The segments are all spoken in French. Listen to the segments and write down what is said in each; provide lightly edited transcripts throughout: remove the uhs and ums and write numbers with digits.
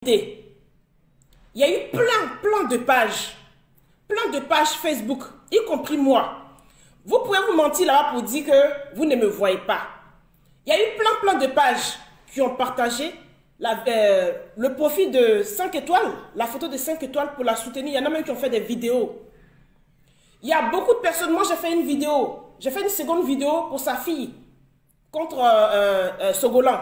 Il y a eu plein de pages. Plein de pages Facebook, y compris moi. Vous pouvez vous mentir là-bas pour dire que vous ne me voyez pas. Il y a eu plein de pages qui ont partagé le profil de 5 étoiles, la photo de 5 étoiles pour la soutenir. Il y en a même qui ont fait des vidéos. Il y a beaucoup de personnes, moi j'ai fait une vidéo, j'ai fait une seconde vidéo pour sa fille contre Sogolan.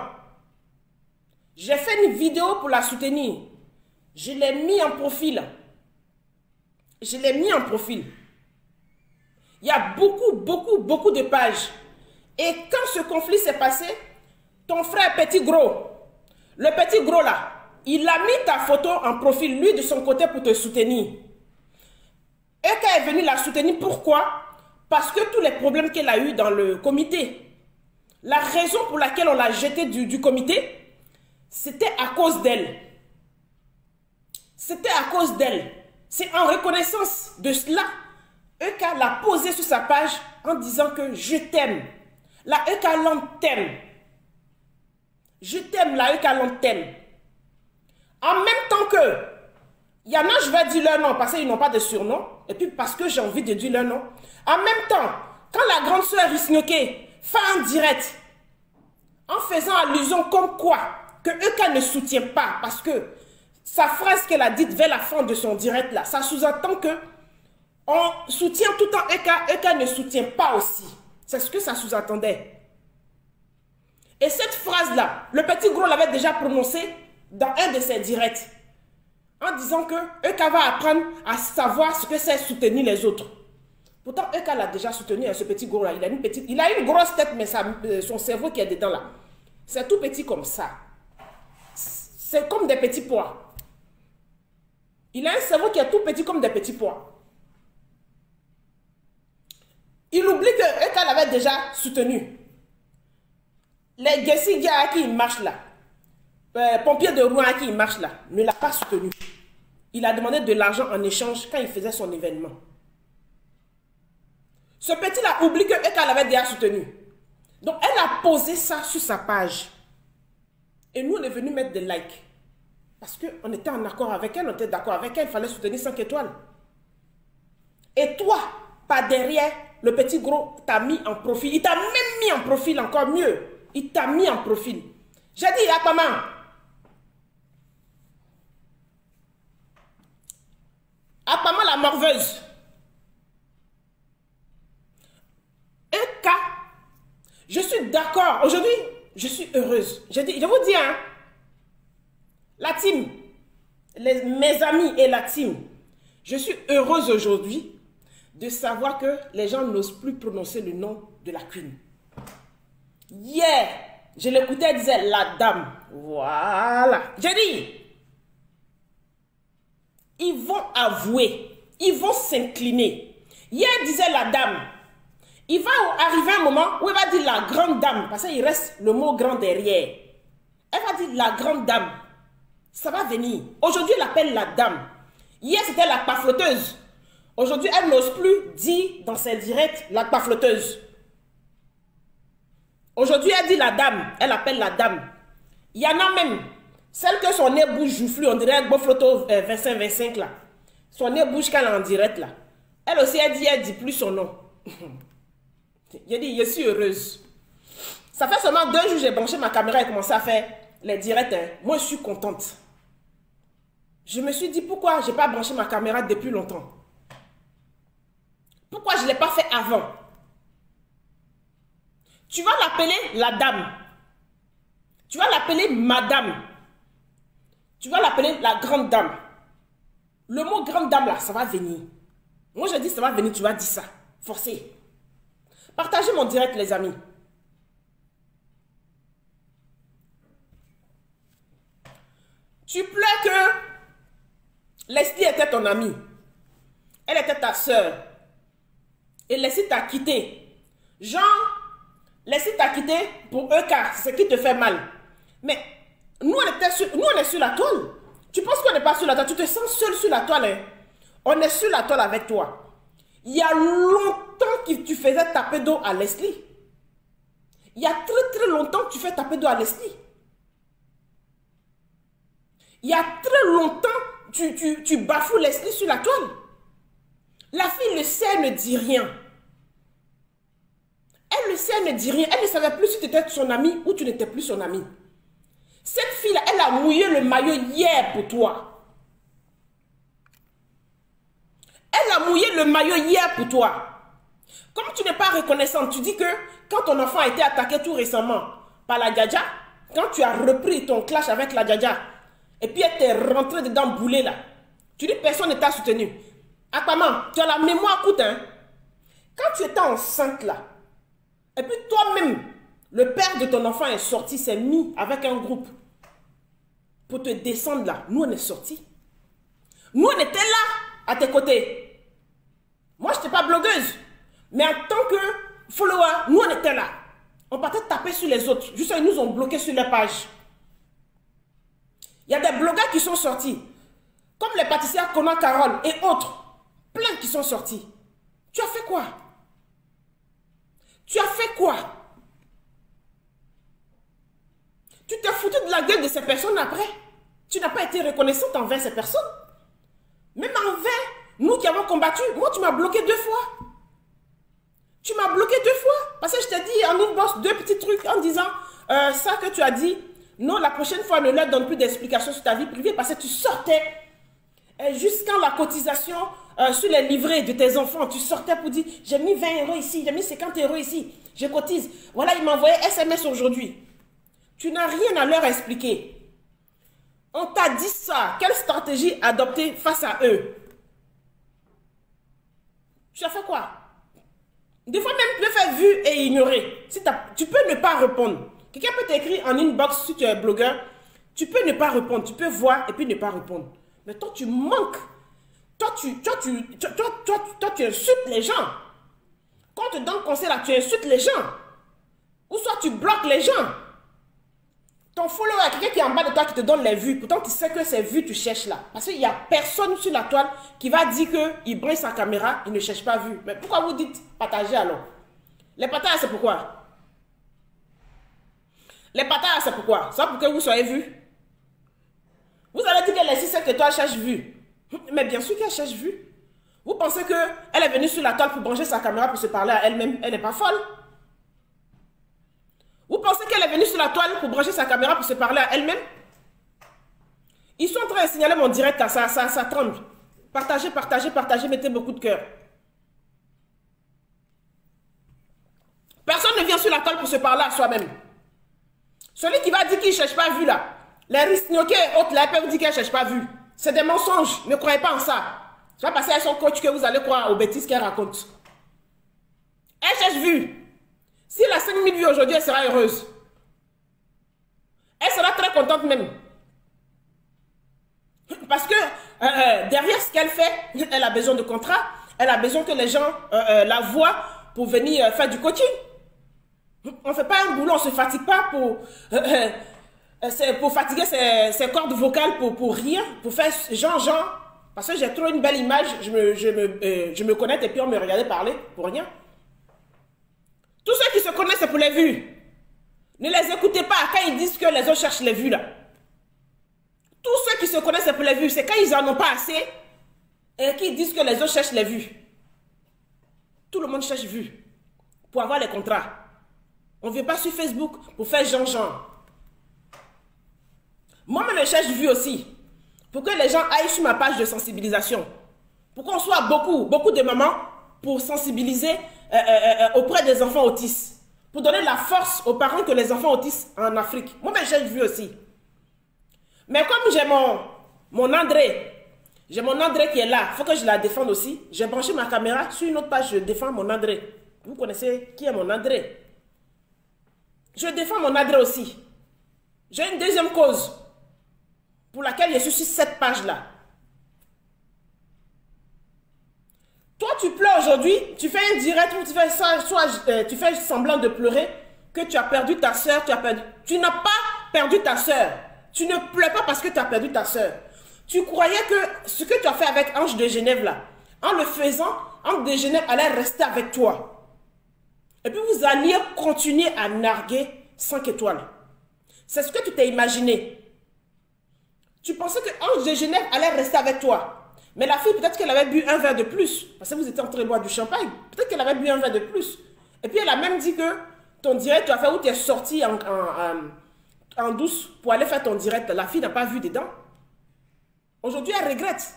J'ai fait une vidéo pour la soutenir. Je l'ai mis en profil. Je l'ai mis en profil. Il y a beaucoup de pages. Et quand ce conflit s'est passé, ton frère Petit Gros, le Petit Gros là, il a mis ta photo en profil, lui de son côté pour te soutenir. Eka est venu la soutenir, pourquoi? Parce que tous les problèmes qu'elle a eu dans le comité, la raison pour laquelle on l'a jetée du comité, c'était à cause d'elle. C'était à cause d'elle. C'est en reconnaissance de cela, Eka l'a posé sur sa page en disant que je t'aime. La Eka Land t'aime. Je t'aime, la Eka Land t'aime. En même temps que, il y en a, je vais dire leur nom parce qu'ils n'ont pas de surnom, et puis parce que j'ai envie de dire leur nom. En même temps, quand la grande sœur Risnoké fait un direct, en faisant allusion comme quoi, que Eka ne soutient pas, parce que sa phrase qu'elle a dite vers la fin de son direct là, ça sous-entend que on soutient tout le temps Eka, Eka ne soutient pas aussi. C'est ce que ça sous-entendait. Et cette phrase-là, le Petit Gros l'avait déjà prononcée dans un de ses directs, en disant que Eka va apprendre à savoir ce que c'est soutenir les autres. Pourtant, Eka l'a déjà soutenu, ce Petit Gros là. Il a une grosse tête, mais son cerveau qui est dedans là, c'est tout petit comme ça. C'est comme des petits pois. Il a un cerveau qui est tout petit comme des petits pois. Il oublie que Eka l'avait déjà soutenu. Les Gessi à qui il marche là, pompiers de Rouen à qui il marche là, ne l'a pas soutenu. Il a demandé de l'argent en échange quand il faisait son événement. Ce petit-là oublie que Eka l'avait déjà soutenu. Donc elle a posé ça sur sa page. Et nous on est venu mettre des likes. Parce qu'on était en accord avec elle, on était d'accord avec elle, il fallait soutenir 5 étoiles. Et toi, pas derrière, le Petit Gros t'a mis en profil. Il t'a même mis en profil, encore mieux. Il t'a mis en profil. J'ai dit, Akpama. Akpama la morveuse. Un cas. Je suis d'accord. Aujourd'hui, je suis heureuse. Je vous dis, hein. La team, mes amis et la team, je suis heureuse aujourd'hui de savoir que les gens n'osent plus prononcer le nom de la queen. Hier, je l'écoutais, elle disait la dame. Voilà. J'ai dit, ils vont avouer, ils vont s'incliner. Hier, elle disait la dame. Il va arriver un moment où elle va dire la grande dame, parce qu'il reste le mot grand derrière. Elle va dire la grande dame. Ça va venir. Aujourd'hui, elle appelle la dame. Hier, c'était la pafloteuse. Aujourd'hui, elle n'ose plus dire dans ses directs la pafloteuse. Aujourd'hui, elle dit la dame. Elle appelle la dame. Il y en a même, celle que son nez bouge joufflu, on dirait une photo 25-25 là. Son nez bouge quand elle est en direct là. Elle aussi, elle dit plus son nom. J'ai dit, je suis heureuse. Ça fait seulement 2 jours que j'ai branché ma caméra et commencé à faire les directs. Hein. Moi, je suis contente. Je me suis dit, pourquoi je n'ai pas branché ma caméra depuis longtemps? Pourquoi je ne l'ai pas fait avant? Tu vas l'appeler la dame. Tu vas l'appeler madame. Tu vas l'appeler la grande dame. Le mot grande dame là, ça va venir. Moi, je dis ça va venir, tu vas dire ça. Forcé. Partagez mon direct, les amis. Tu plais que Leslie était ton amie. Elle était ta soeur. Et Leslie t'a quitté. Genre, Leslie t'a quitté pour Eka, c'est ce qui te fait mal. Mais nous, on est sur la toile. Tu penses qu'on n'est pas sur la toile? Tu te sens seul sur la toile. Hein? On est sur la toile avec toi. Il y a longtemps que tu faisais taper d'eau à Leslie. Il y a très longtemps que tu fais taper d'eau à Leslie. Il y a très longtemps, tu bafoues l'esprit sur la toile. La fille le sait, elle ne dit rien. Elle le sait, elle ne dit rien. Elle ne savait plus si tu étais son ami ou tu n'étais plus son ami. Cette fille-là, elle a mouillé le maillot hier pour toi. Elle a mouillé le maillot hier pour toi. Comme tu n'es pas reconnaissante, tu dis que quand ton enfant a été attaqué tout récemment par la Djadja, quand tu as repris ton clash avec la Djadja, et puis elle t'est rentrée dedans boulée là, tu dis personne ne t'a soutenu. Aquaman, tu as la mémoire courte, hein? Quand tu étais enceinte là, et puis toi-même, le père de ton enfant est sorti, s'est mis avec un groupe pour te descendre là. Nous, on est sortis. Nous, on était là, à tes côtés. Moi, je n'étais pas blogueuse. Mais en tant que follower, nous, on était là. On partait taper sur les autres. Juste, ils nous ont bloqués sur leur page. Il y a des blogueurs qui sont sortis. Comme les pâtissières Conan Carole et autres. Plein qui sont sortis. Tu as fait quoi? Tu as fait quoi? Tu t'es foutu de la gueule de ces personnes après. Tu n'as pas été reconnaissante envers ces personnes. Même envers nous qui avons combattu. Moi, tu m'as bloqué 2 fois. Tu m'as bloqué 2 fois. Parce que je t'ai dit en inbox 2 petits trucs en disant ça que tu as dit. Non, la prochaine fois, ne leur donne plus d'explications sur ta vie privée parce que tu sortais jusqu'à la cotisation sur les livrets de tes enfants. Tu sortais pour dire j'ai mis 20 € ici, j'ai mis 50 € ici. Je cotise. Voilà, ils m'ont envoyé SMS aujourd'hui. Tu n'as rien à leur expliquer. On t'a dit ça. Quelle stratégie adopter face à eux? Tu as fait quoi? Des fois même, tu peux faire vu et ignorer. Si tu peux ne pas répondre. Quelqu'un peut t'écrire en inbox si tu es blogueur. Tu peux ne pas répondre. Tu peux voir et puis ne pas répondre. Mais toi, tu manques. Toi, tu insultes les gens. Quand on te donne conseil là, tu insultes les gens. Ou soit tu bloques les gens. Ton follower, quelqu'un qui est en bas de toi qui te donne les vues. Pourtant, tu sais que ces vues, tu cherches là. Parce qu'il n'y a personne sur la toile qui va dire qu'il brille sa caméra, il ne cherche pas vues. Mais pourquoi vous dites partager alors? Les partages, c'est pourquoi? Les partages, c'est pourquoi? C'est pour que vous soyez vus. Vous allez dire que les 6 étoiles cherchent vues. Mais bien sûr qu'elle cherche vues. Vous pensez qu'elle est venue sur la toile pour brancher sa caméra pour se parler à elle-même? Elle n'est pas folle. Vous pensez qu'elle est venue sur la toile pour brancher sa caméra pour se parler à elle-même? Ils sont en train de signaler mon direct à ça tremble. Partagez, partagez, partagez, mettez beaucoup de cœur. Personne ne vient sur la toile pour se parler à soi-même. Celui qui va dire qu'il ne cherche pas vu là, les risnoqués et autres là, peuvent dire qu'elle ne cherche pas vu. C'est des mensonges, ne croyez pas en ça. C'est pas parce qu'elle est son coach que vous allez croire aux bêtises qu'elle raconte. Elle cherche vu. Si elle a 5000 vues aujourd'hui, elle sera heureuse. Elle sera très contente même. Parce que derrière ce qu'elle fait, elle a besoin de contrat. Elle a besoin que les gens la voient pour venir faire du coaching. On ne fait pas un boulot, on ne se fatigue pas pour fatiguer ses cordes vocales pour rien, pour faire genre. Parce que j'ai trop une belle image, je me connecte et puis on me regardait parler pour rien. Tous ceux qui se connaissent, c'est pour les vues. Ne les écoutez pas quand ils disent que les autres cherchent les vues là. Tous ceux qui se connaissent, c'est pour les vues. C'est quand ils n'en ont pas assez et qu'ils disent que les autres cherchent les vues. Tout le monde cherche vues pour avoir les contrats. On ne vient pas sur Facebook pour faire genre. Moi-même, je cherche vues aussi. Pour que les gens aillent sur ma page de sensibilisation. Pour qu'on soit beaucoup de mamans pour sensibiliser auprès des enfants autistes. Pour donner la force aux parents que les enfants autistes en Afrique. Moi-même, j'ai vu aussi. Mais comme j'ai mon André, j'ai mon André qui est là, il faut que je la défende aussi. J'ai branché ma caméra sur une autre page, je défends mon André. Vous connaissez qui est mon André? Je défends mon André aussi. J'ai une deuxième cause pour laquelle je suis sur cette page-là. Toi, tu pleures aujourd'hui, tu fais un direct où tu fais ça, tu fais semblant de pleurer, que tu as perdu ta soeur, tu n'as pas perdu ta soeur. Tu ne pleures pas parce que tu as perdu ta soeur. Tu croyais que ce que tu as fait avec Ange de Genève là, en le faisant, Ange de Genève allait rester avec toi. Et puis vous alliez continuer à narguer 5 étoiles. C'est ce que tu t'es imaginé. Tu pensais que Ange de Genève allait rester avec toi. Mais la fille, peut-être qu'elle avait bu un verre de plus. Parce que vous étiez en train de boire du champagne. Peut-être qu'elle avait bu un verre de plus. Et puis elle a même dit que ton direct, tu as fait où tu es sorti en douce pour aller faire ton direct. La fille n'a pas vu dedans. Aujourd'hui, elle regrette.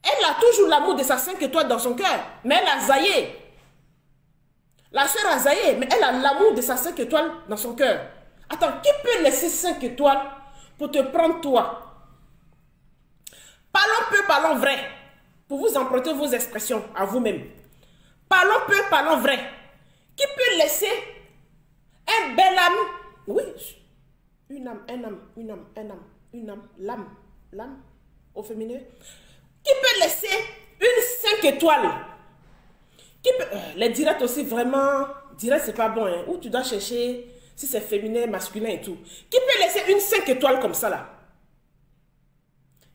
Elle a toujours l'amour de sa 5 étoiles dans son cœur. Mais elle a zaillé. La soeur a zaillé, mais elle a l'amour de sa 5 étoiles dans son cœur. Attends, qui peut laisser 5 étoiles pour te prendre toi? Parlons peu, parlons vrai. Pour vous emprunter vos expressions à vous-même. Parlons peu, parlons vrai. Qui peut laisser un bel âme? Oui, une âme, un âme, une âme, un âme, une âme, l'âme au féminin. Qui peut laisser une 5 étoiles? Qui peut, les directs aussi, vraiment, direct c'est pas bon, hein, où tu dois chercher si c'est féminin, masculin et tout. Qui peut laisser une 5 étoiles comme ça là?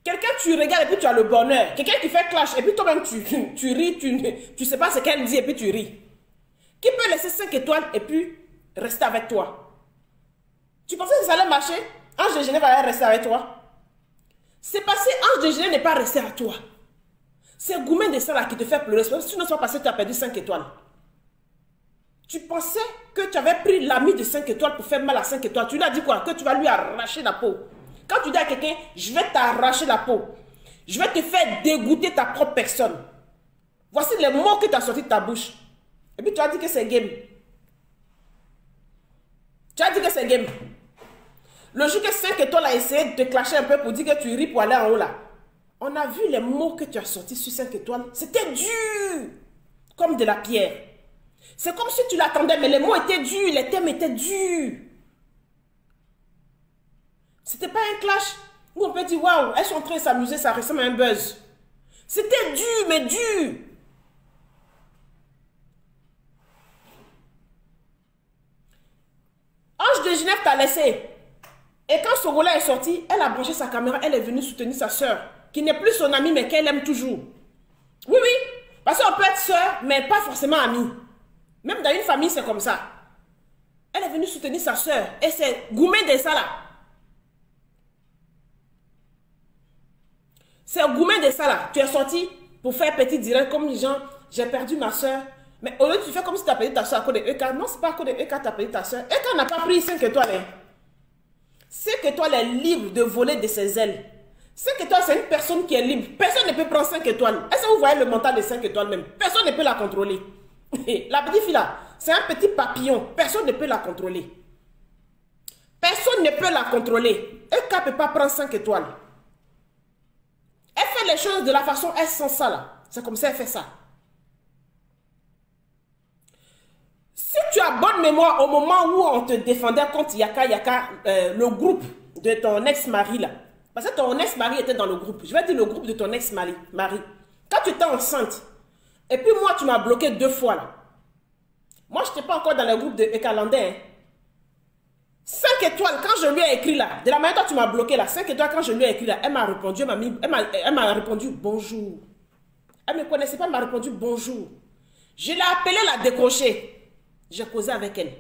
Quelqu'un, tu regardes et puis tu as le bonheur. Quelqu'un qui fait clash et puis toi-même tu ris, tu sais pas ce qu'elle dit et puis tu ris. Qui peut laisser 5 étoiles et puis rester avec toi? Tu pensais que ça allait marcher? Ange de Genève allait rester avec toi? C'est parce que Ange de Genève n'est pas resté à toi. C'est Goumen de ça là qui te fait pleurer. Si tu ne sois pas passé, tu as perdu 5 étoiles. Tu pensais que tu avais pris l'ami de 5 étoiles pour faire mal à 5 étoiles. Tu lui as dit quoi? Que tu vas lui arracher la peau. Quand tu dis à quelqu'un, je vais t'arracher la peau. Je vais te faire dégoûter ta propre personne. Voici les mots que tu as sortis de ta bouche. Et puis tu as dit que c'est game. Tu as dit que c'est game. Le jour que 5 étoiles a essayé de te clasher un peu pour dire que tu ris pour aller en haut là. On a vu les mots que tu as sortis sur 5 étoiles. C'était dur. Comme de la pierre. C'est comme si tu l'attendais, mais les mots étaient durs, les thèmes étaient durs. C'était pas un clash où on peut dire, waouh, elles sont en train de s'amuser, ça ressemble à un buzz. C'était dur, mais dur. Ange de Genève t'a laissé. Et quand Sogola est sorti, elle a branché sa caméra, elle est venue soutenir sa soeur, qui n'est plus son amie, mais qu'elle aime toujours. Oui, oui, parce qu'on peut être soeur, mais pas forcément amie. Même dans une famille, c'est comme ça. Elle est venue soutenir sa soeur, et c'est Goumen de ça là. C'est Goumen de ça là. Tu es sorti pour faire petit direct comme les gens, j'ai perdu ma soeur. Mais au lieu tu fais comme si tu as perdu ta soeur à cause de EK. Non, c'est pas à cause de EK tu as perdu ta soeur. EK n'a pas pris 5 étoiles. Hein. 5 étoiles est libre de voler de ses ailes. 5 étoiles, c'est une personne qui est libre. Personne ne peut prendre 5 étoiles. Est-ce que vous voyez le montant de 5 étoiles même? Personne ne peut la contrôler. La petite fille là, c'est un petit papillon. Personne ne peut la contrôler. Personne ne peut la contrôler. EK ne peut pas prendre 5 étoiles. Elle fait les choses de la façon, elle sent ça là. C'est comme ça, elle fait ça. Si tu as bonne mémoire au moment où on te défendait contre Yaka, le groupe de ton ex-mari là. Parce que ton ex-mari était dans le groupe. Je vais dire le groupe de ton ex-mari. Quand tu étais enceinte, et puis moi tu m'as bloqué 2 fois là. Moi je n'étais pas encore dans le groupe de Ekalandais. Hein. 5 étoiles, quand je lui ai écrit là, de la manière dont tu m'as bloqué là, 5 étoiles, quand je lui ai écrit là, elle m'a répondu, elle m'a répondu bonjour. Elle ne me connaissait pas, elle m'a répondu bonjour. Je l'ai appelée, la décrocher. J'ai causé avec elle.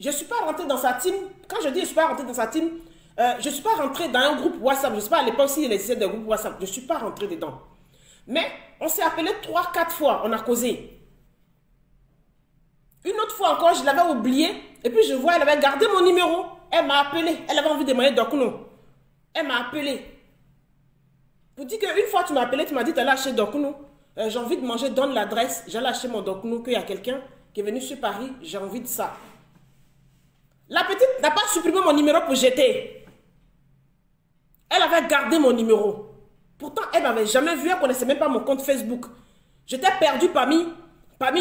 Je ne suis pas rentrée dans sa team. Quand je dis je ne suis pas rentrée dans sa team, je ne suis pas rentrée dans un groupe WhatsApp. Je ne sais pas à l'époque s'il existait des groupes WhatsApp. Je ne suis pas rentrée dedans. Mais on s'est appelé 3-4 fois, on a causé. Une autre fois encore, je l'avais oublié. Et puis je vois, elle avait gardé mon numéro. Elle m'a appelé. Elle avait envie de manger Dokuno. Elle m'a appelé. Pour dire qu'une fois tu m'as appelé, tu m'as dit tu allais acheter Dokuno. J'ai envie de manger, donne l'adresse. J'allais acheter mon Dokuno, qu'il y a quelqu'un qui est venu sur Paris. J'ai envie de ça. La petite n'a pas supprimé mon numéro pour jeter. Elle avait gardé mon numéro. Pourtant, elle ne m'avait jamais vu. Elle ne connaissait même pas mon compte Facebook. J'étais perdue parmi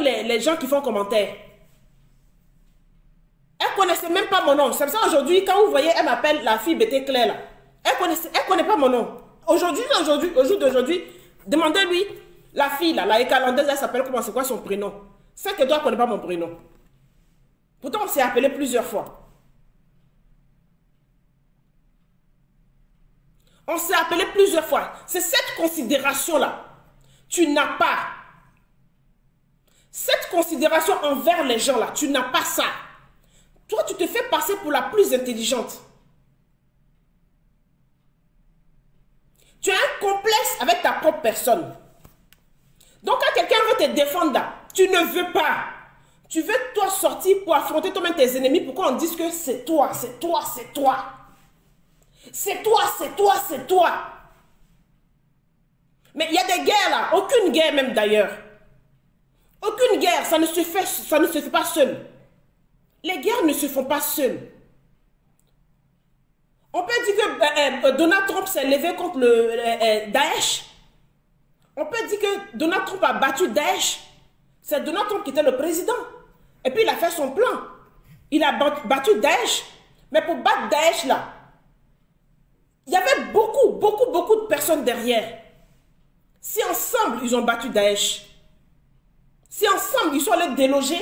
les gens qui font commentaires. Elle ne connaissait même pas mon nom. C'est pour ça aujourd'hui, quand vous voyez, elle m'appelle la fille BT Claire là. Elle ne connaît pas mon nom. Au jour d'aujourd'hui, demandez-lui, la fille là, la Ekalandaise, elle s'appelle comment, c'est quoi son prénom? C'est que toi, elle ne connaît pas mon prénom. Pourtant, on s'est appelé plusieurs fois. On s'est appelé plusieurs fois. C'est cette considération-là. Tu n'as pas. Cette considération envers les gens-là, tu n'as pas ça. Toi, tu te fais passer pour la plus intelligente. reste avec ta propre personne. Donc quand quelqu'un veut te défendre là, tu ne veux pas. Tu veux toi sortir pour affronter toi-même tes ennemis, pourquoi on dise que c'est toi, c'est toi, c'est toi. C'est toi, c'est toi, c'est toi. Mais il y a des guerres là, aucune guerre même d'ailleurs. Aucune guerre, ça ne se fait pas seul. Les guerres ne se font pas seules. On peut dire que Donald Trump s'est levé contre le Daesh. On peut dire que Donald Trump a battu Daesh. C'est Donald Trump qui était le président. Et puis il a fait son plan. Il a battu Daesh. Mais pour battre Daesh là, il y avait beaucoup de personnes derrière. Si ensemble ils ont battu Daesh, si ensemble ils sont allés déloger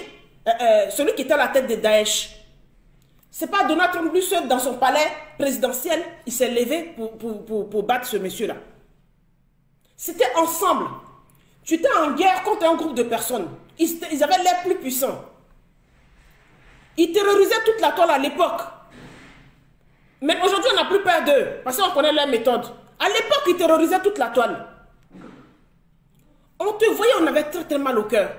celui qui était à la tête de Daesh, c'est pas Donald Trump lui seul dans son palais présidentiel, il s'est levé pour battre ce monsieur-là. C'était ensemble. Tu étais en guerre contre un groupe de personnes. Ils avaient l'air plus puissants. Ils terrorisaient toute la toile à l'époque. Mais aujourd'hui, on n'a plus peur d'eux, parce qu'on connaît leur méthode. À l'époque, ils terrorisaient toute la toile. On te voyait, on avait très mal au cœur.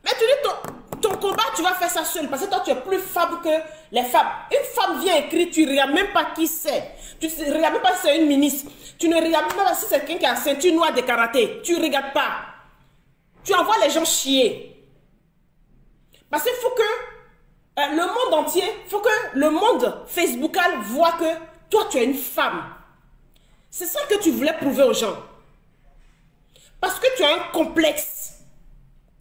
Mais tu dis, ton combat, tu vas faire ça seul, parce que toi, tu es plus femme que les femmes. Une femme vient écrire, tu ne regardes même pas qui c'est. Tu ne regardes même pas si c'est une ministre. Tu ne regardes même pas si c'est quelqu'un qui a ceinture noire de karaté. Tu ne regardes pas. Tu envoies les gens chier. Parce qu'il faut que le monde entier, il faut que le monde facebookal voit que toi, tu es une femme. C'est ça que tu voulais prouver aux gens. Parce que tu as un complexe.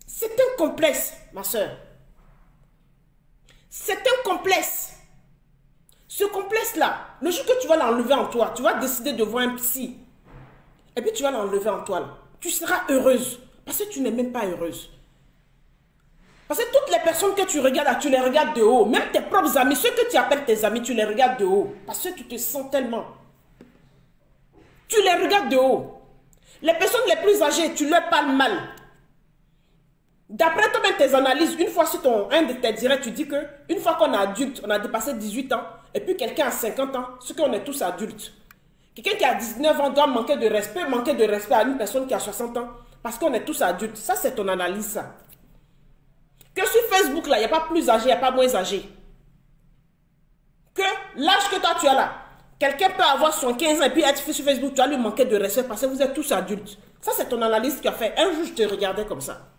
C'est un complexe, ma soeur. C'est un complexe. Ce complexe-là, le jour que tu vas l'enlever en toi, tu vas décider de voir un psy. Et puis tu vas l'enlever en toi. Là. Tu seras heureuse. Parce que tu n'es même pas heureuse. Parce que toutes les personnes que tu regardes là, tu les regardes de haut. Même tes propres amis, ceux que tu appelles tes amis, tu les regardes de haut. Parce que tu te sens tellement. Tu les regardes de haut. Les personnes les plus âgées, tu leur parles mal. D'après toi-même tes analyses, une fois sur un de tes directs, tu dis que une fois qu'on est adulte, on a dépassé 18 ans, et puis quelqu'un a 50 ans, c'est qu'on est tous adultes. Quelqu'un qui a 19 ans doit manquer de respect à une personne qui a 60 ans, parce qu'on est tous adultes. Ça, c'est ton analyse, ça. Que sur Facebook, là, il n'y a pas plus âgé, il n'y a pas moins âgé. Que l'âge que toi, tu as là, quelqu'un peut avoir 15 ans et puis être sur Facebook, tu vas lui manquer de respect parce que vous êtes tous adultes. Ça, c'est ton analyse qui a fait. Un jour, je te regardais comme ça.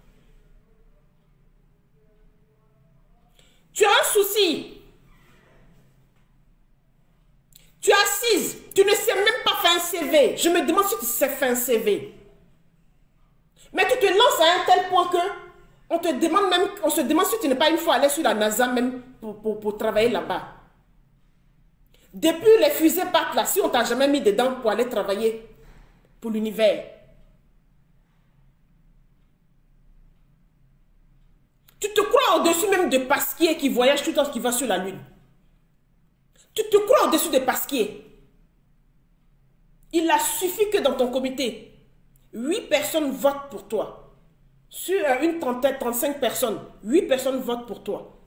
Tu as un souci. Tu es assise. Tu ne sais même pas faire un CV. Je me demande si tu sais faire un CV. Mais tu te lances à un tel point que on se demande si tu n'es pas une fois allé sur la NASA même pour travailler là-bas. Depuis les fusées partent là, si on t'a jamais mis dedans pour aller travailler pour l'univers. Tu te crois au-dessus même de Pasquier qui voyage tout le temps, qui va sur la Lune. Tu te crois au-dessus de Pasquier. Il a suffi que dans ton comité, 8 personnes votent pour toi. Sur une trentaine, 35 personnes, 8 personnes votent pour toi.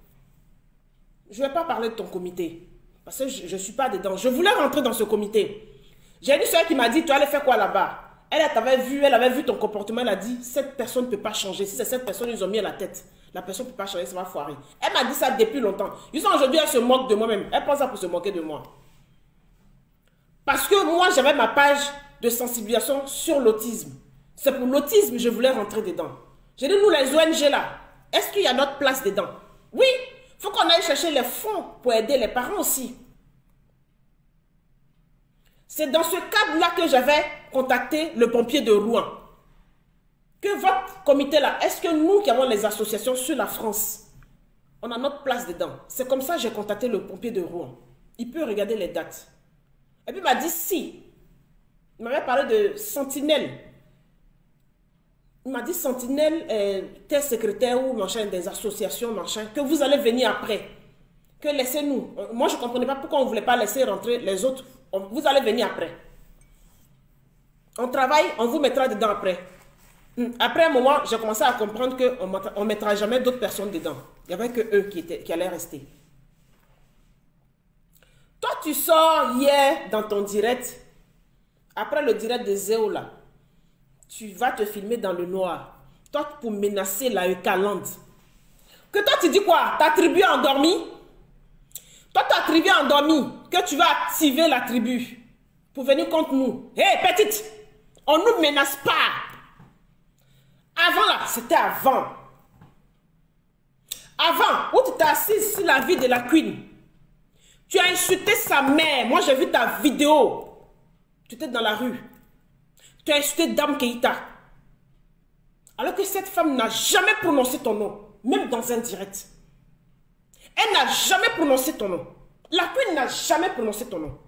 Je ne vais pas parler de ton comité. Parce que je ne suis pas dedans. Je voulais rentrer dans ce comité. J'ai une soeur qui m'a dit, tu allais faire quoi là-bas? Elle avait vu ton comportement, elle a dit, cette personne ne peut pas changer. Si c'est cette personne, ils ont mis à la tête. La personne ne peut pas changer, ça va foirer. Elle m'a dit ça depuis longtemps. Aujourd'hui, elle se moque de moi-même. Elle pense ça pour se moquer de moi. Parce que moi, j'avais ma page de sensibilisation sur l'autisme. C'est pour l'autisme que je voulais rentrer dedans. J'ai dit, nous les ONG là, est-ce qu'il y a notre place dedans? Oui, il faut qu'on aille chercher les fonds pour aider les parents aussi. C'est dans ce cadre-là que j'avais contacté le pompier de Rouen. Que votre comité là, est-ce que nous qui avons les associations sur la France, on a notre place dedans? C'est comme ça que j'ai contacté le pompier de Rouen. Il peut regarder les dates. Et puis il m'a dit si. Il m'avait parlé de Sentinelle. Il m'a dit Sentinelle, tel secrétaire ou machin, des associations, machin, que vous allez venir après. Que laissez-nous. Moi, je ne comprenais pas pourquoi on ne voulait pas laisser rentrer les autres. Vous allez venir après. On travaille, on vous mettra dedans après. Après un moment, j'ai commencé à comprendre qu'on ne mettra jamais d'autres personnes dedans. Il n'y avait que eux qui allaient rester. Toi, tu sors hier dans ton direct, après le direct de Zéo là, tu vas te filmer dans le noir. Toi, pour menacer la Eucaland. Que toi, tu dis quoi? Ta tribu est endormie? Toi, ta tribu est endormie. Que tu vas activer la tribu pour venir contre nous. Hé, petite, on ne nous menace pas. Avant là, c'était avant. Avant, où tu t'es assise sur la vie de la queen. Tu as insulté sa mère. Moi, j'ai vu ta vidéo. Tu étais dans la rue. Tu as insulté Dame Keïta. Alors que cette femme n'a jamais prononcé ton nom. Même dans un direct. Elle n'a jamais prononcé ton nom. La queen n'a jamais prononcé ton nom.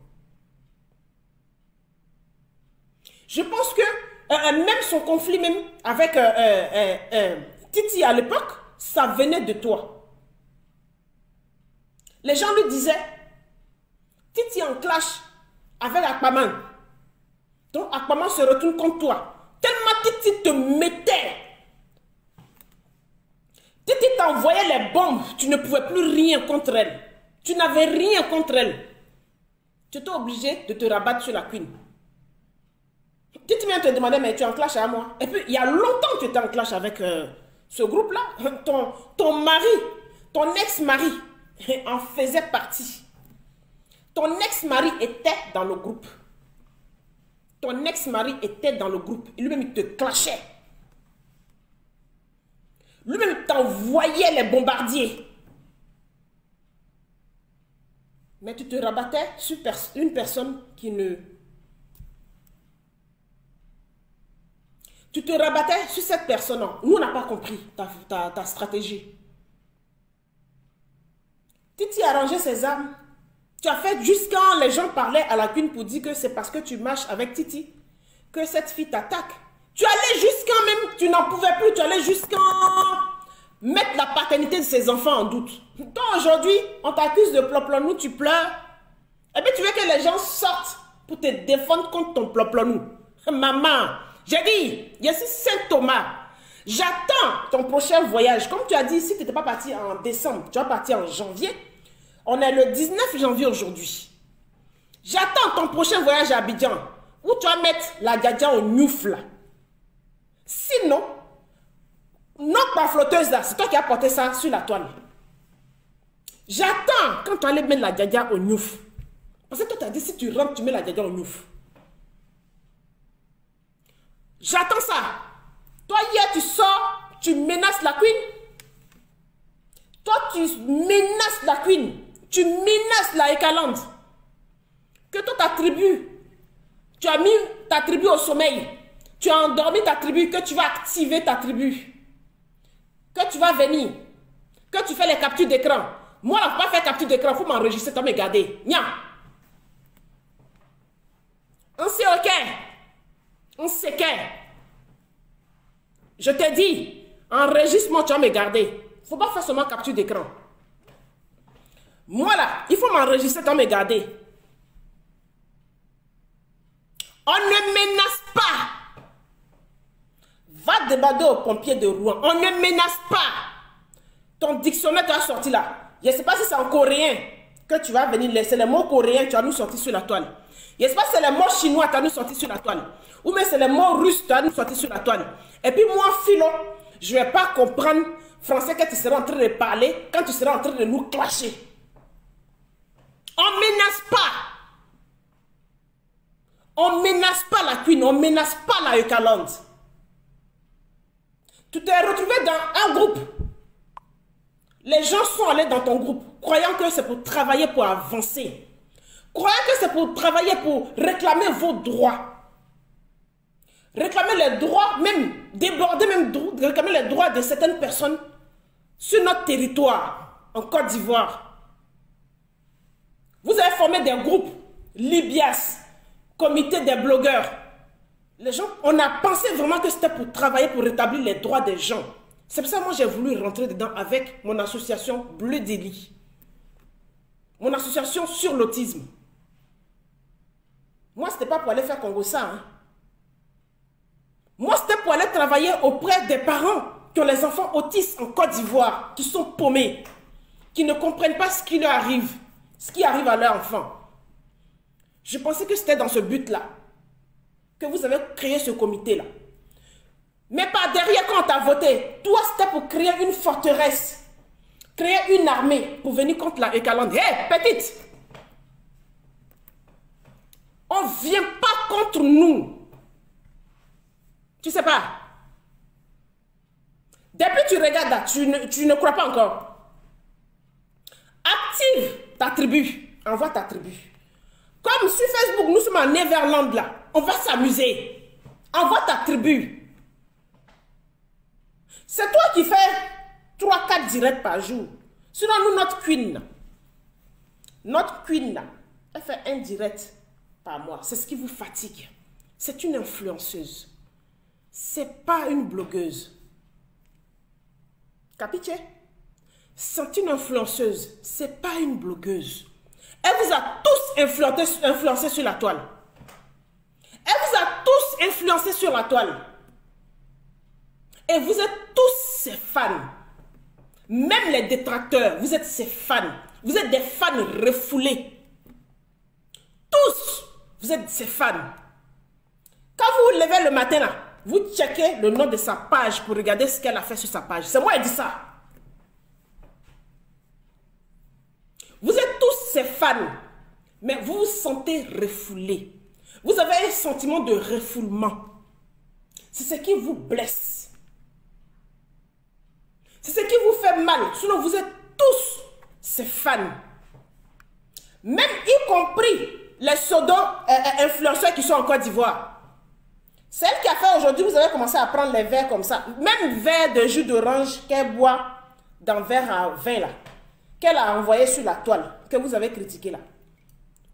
Je pense que même son conflit même avec Titi à l'époque, ça venait de toi. Les gens lui disaient, Titi en clash avec Aquaman. Donc Aquaman se retourne contre toi. Tellement Titi te mettait. Titi t'envoyait les bombes. Tu ne pouvais plus rien contre elle. Tu n'avais rien contre elle. Tu étais obligé de te rabattre sur la queen. Titi vient te demander, mais tu es en clash avec moi. Et puis, il y a longtemps que tu étais en clash avec ce groupe-là. Ton mari, ton ex-mari en faisait partie. Ton ex-mari était dans le groupe. Ton ex-mari était dans le groupe. Et lui-même, il te clashait. Lui-même t'envoyait les bombardiers. Mais tu te rabattais sur une personne qui ne... Tu te rabattais sur cette personne. Nous, on n'a pas compris ta stratégie. Titi a rangé ses armes. Tu as fait juste quand les gens parlaient à la queen pour dire que c'est parce que tu marches avec Titi que cette fille t'attaque. Tu allais jusqu'à même, tu n'en pouvais plus, tu allais jusqu'à mettre la paternité de ses enfants en doute. Toi, aujourd'hui, on t'accuse de ploplonou, tu pleures. Et puis tu veux que les gens sortent pour te défendre contre ton ploplonou. Maman, j'ai dit, ici Saint Thomas, j'attends ton prochain voyage. Comme tu as dit, si tu n'étais pas parti en décembre, tu vas partir en janvier. On est le 19 janvier aujourd'hui. J'attends ton prochain voyage à Abidjan, où tu vas mettre la djadja au Niouf là. Sinon, notre pas flotteuse là, c'est toi qui as porté ça sur la toile. J'attends quand tu allais mettre la djadja au Niouf. Parce que toi tu as dit, si tu rentres, tu mets la djadja au Niouf. J'attends ça. Toi hier tu sors, tu menaces la queen. Toi tu menaces la queen. Tu menaces la Eucaland. Que toi ta tribu, tu as mis ta tribu au sommeil. Tu as endormi ta tribu, que tu vas activer ta tribu. Que tu vas venir. Que tu fais les captures d'écran. Moi, je ne peux pas faire capture d'écran, il faut m'enregistrer, tu vas me garder. Nya. On sait ok. On sait que. Je te dis, enregistre-moi, tu vas me garder. Il ne faut pas faire seulement capture d'écran. Moi là, il faut m'enregistrer, tu vas me garder. On ne menace pas. Va demander aux pompiers de Rouen. On ne menace pas. Ton dictionnaire tu as sorti là. Je ne sais pas si c'est en coréen que tu vas venir laisser les mots coréens, tu vas nous sortir sur la toile. Je ne sais pas si c'est les mots chinois, tu vas nous sortir sur la toile. Ou même c'est les mots russes, tu vas nous sortir sur la toile. Et puis moi, Philo, je ne vais pas comprendre français que tu seras en train de parler quand tu seras en train de nous clasher. On ne menace pas. On ne menace pas la queen, on ne menace pas la Eucaland. Tu t'es retrouvé dans un groupe. Les gens sont allés dans ton groupe, croyant que c'est pour travailler pour avancer. Croyant que c'est pour travailler pour réclamer vos droits. Réclamer les droits, même déborder, même réclamer les droits de certaines personnes sur notre territoire, en Côte d'Ivoire. Vous avez formé des groupes, Libias, comité des blogueurs. Les gens, on a pensé vraiment que c'était pour travailler, pour rétablir les droits des gens. C'est pour ça que moi j'ai voulu rentrer dedans avec mon association Bleu Délit. Mon association sur l'autisme. Moi, ce n'était pas pour aller faire Congo-ça. Hein. Moi, c'était pour aller travailler auprès des parents qui ont les enfants autistes en Côte d'Ivoire, qui sont paumés, qui ne comprennent pas ce qui leur arrive, ce qui arrive à leurs enfants. Je pensais que c'était dans ce but-là que vous avez créé ce comité-là. Mais par derrière, quand on t'a voté, toi, c'était pour créer une forteresse, créer une armée pour venir contre la Eucaland. Hé, petite! On ne vient pas contre nous. Tu sais pas? Depuis que tu regardes là, tu ne crois pas encore. Active ta tribu. Envoie ta tribu. Comme sur Facebook, nous sommes en Neverland là. On va s'amuser. Envoie ta tribu. C'est toi qui fais 3-4 directs par jour. Sinon, nous, notre queen, elle fait un direct par mois. C'est ce qui vous fatigue. C'est une influenceuse. C'est pas une blogueuse. Capiche? C'est une influenceuse. C'est pas une blogueuse. Elle vous a tous influencé sur la toile. Elle vous a tous influencé sur la toile. Et vous êtes tous ses fans. Même les détracteurs, vous êtes ses fans. Vous êtes des fans refoulés. Tous, vous êtes ses fans. Quand vous vous levez le matin, là, vous checkez le nom de sa page pour regarder ce qu'elle a fait sur sa page. C'est moi qui dis ça. Vous êtes tous ses fans, mais vous vous sentez refoulés. Vous avez un sentiment de refoulement. C'est ce qui vous blesse. C'est ce qui vous fait mal. Sinon, vous êtes tous ses fans. Même y compris les pseudo-influenceurs qui sont en Côte d'Ivoire. C'est elle qui a fait aujourd'hui, vous avez commencé à prendre les verres comme ça. Même verre de jus d'orange qu'elle boit dans verre à vin là. Qu'elle a envoyé sur la toile, que vous avez critiqué là.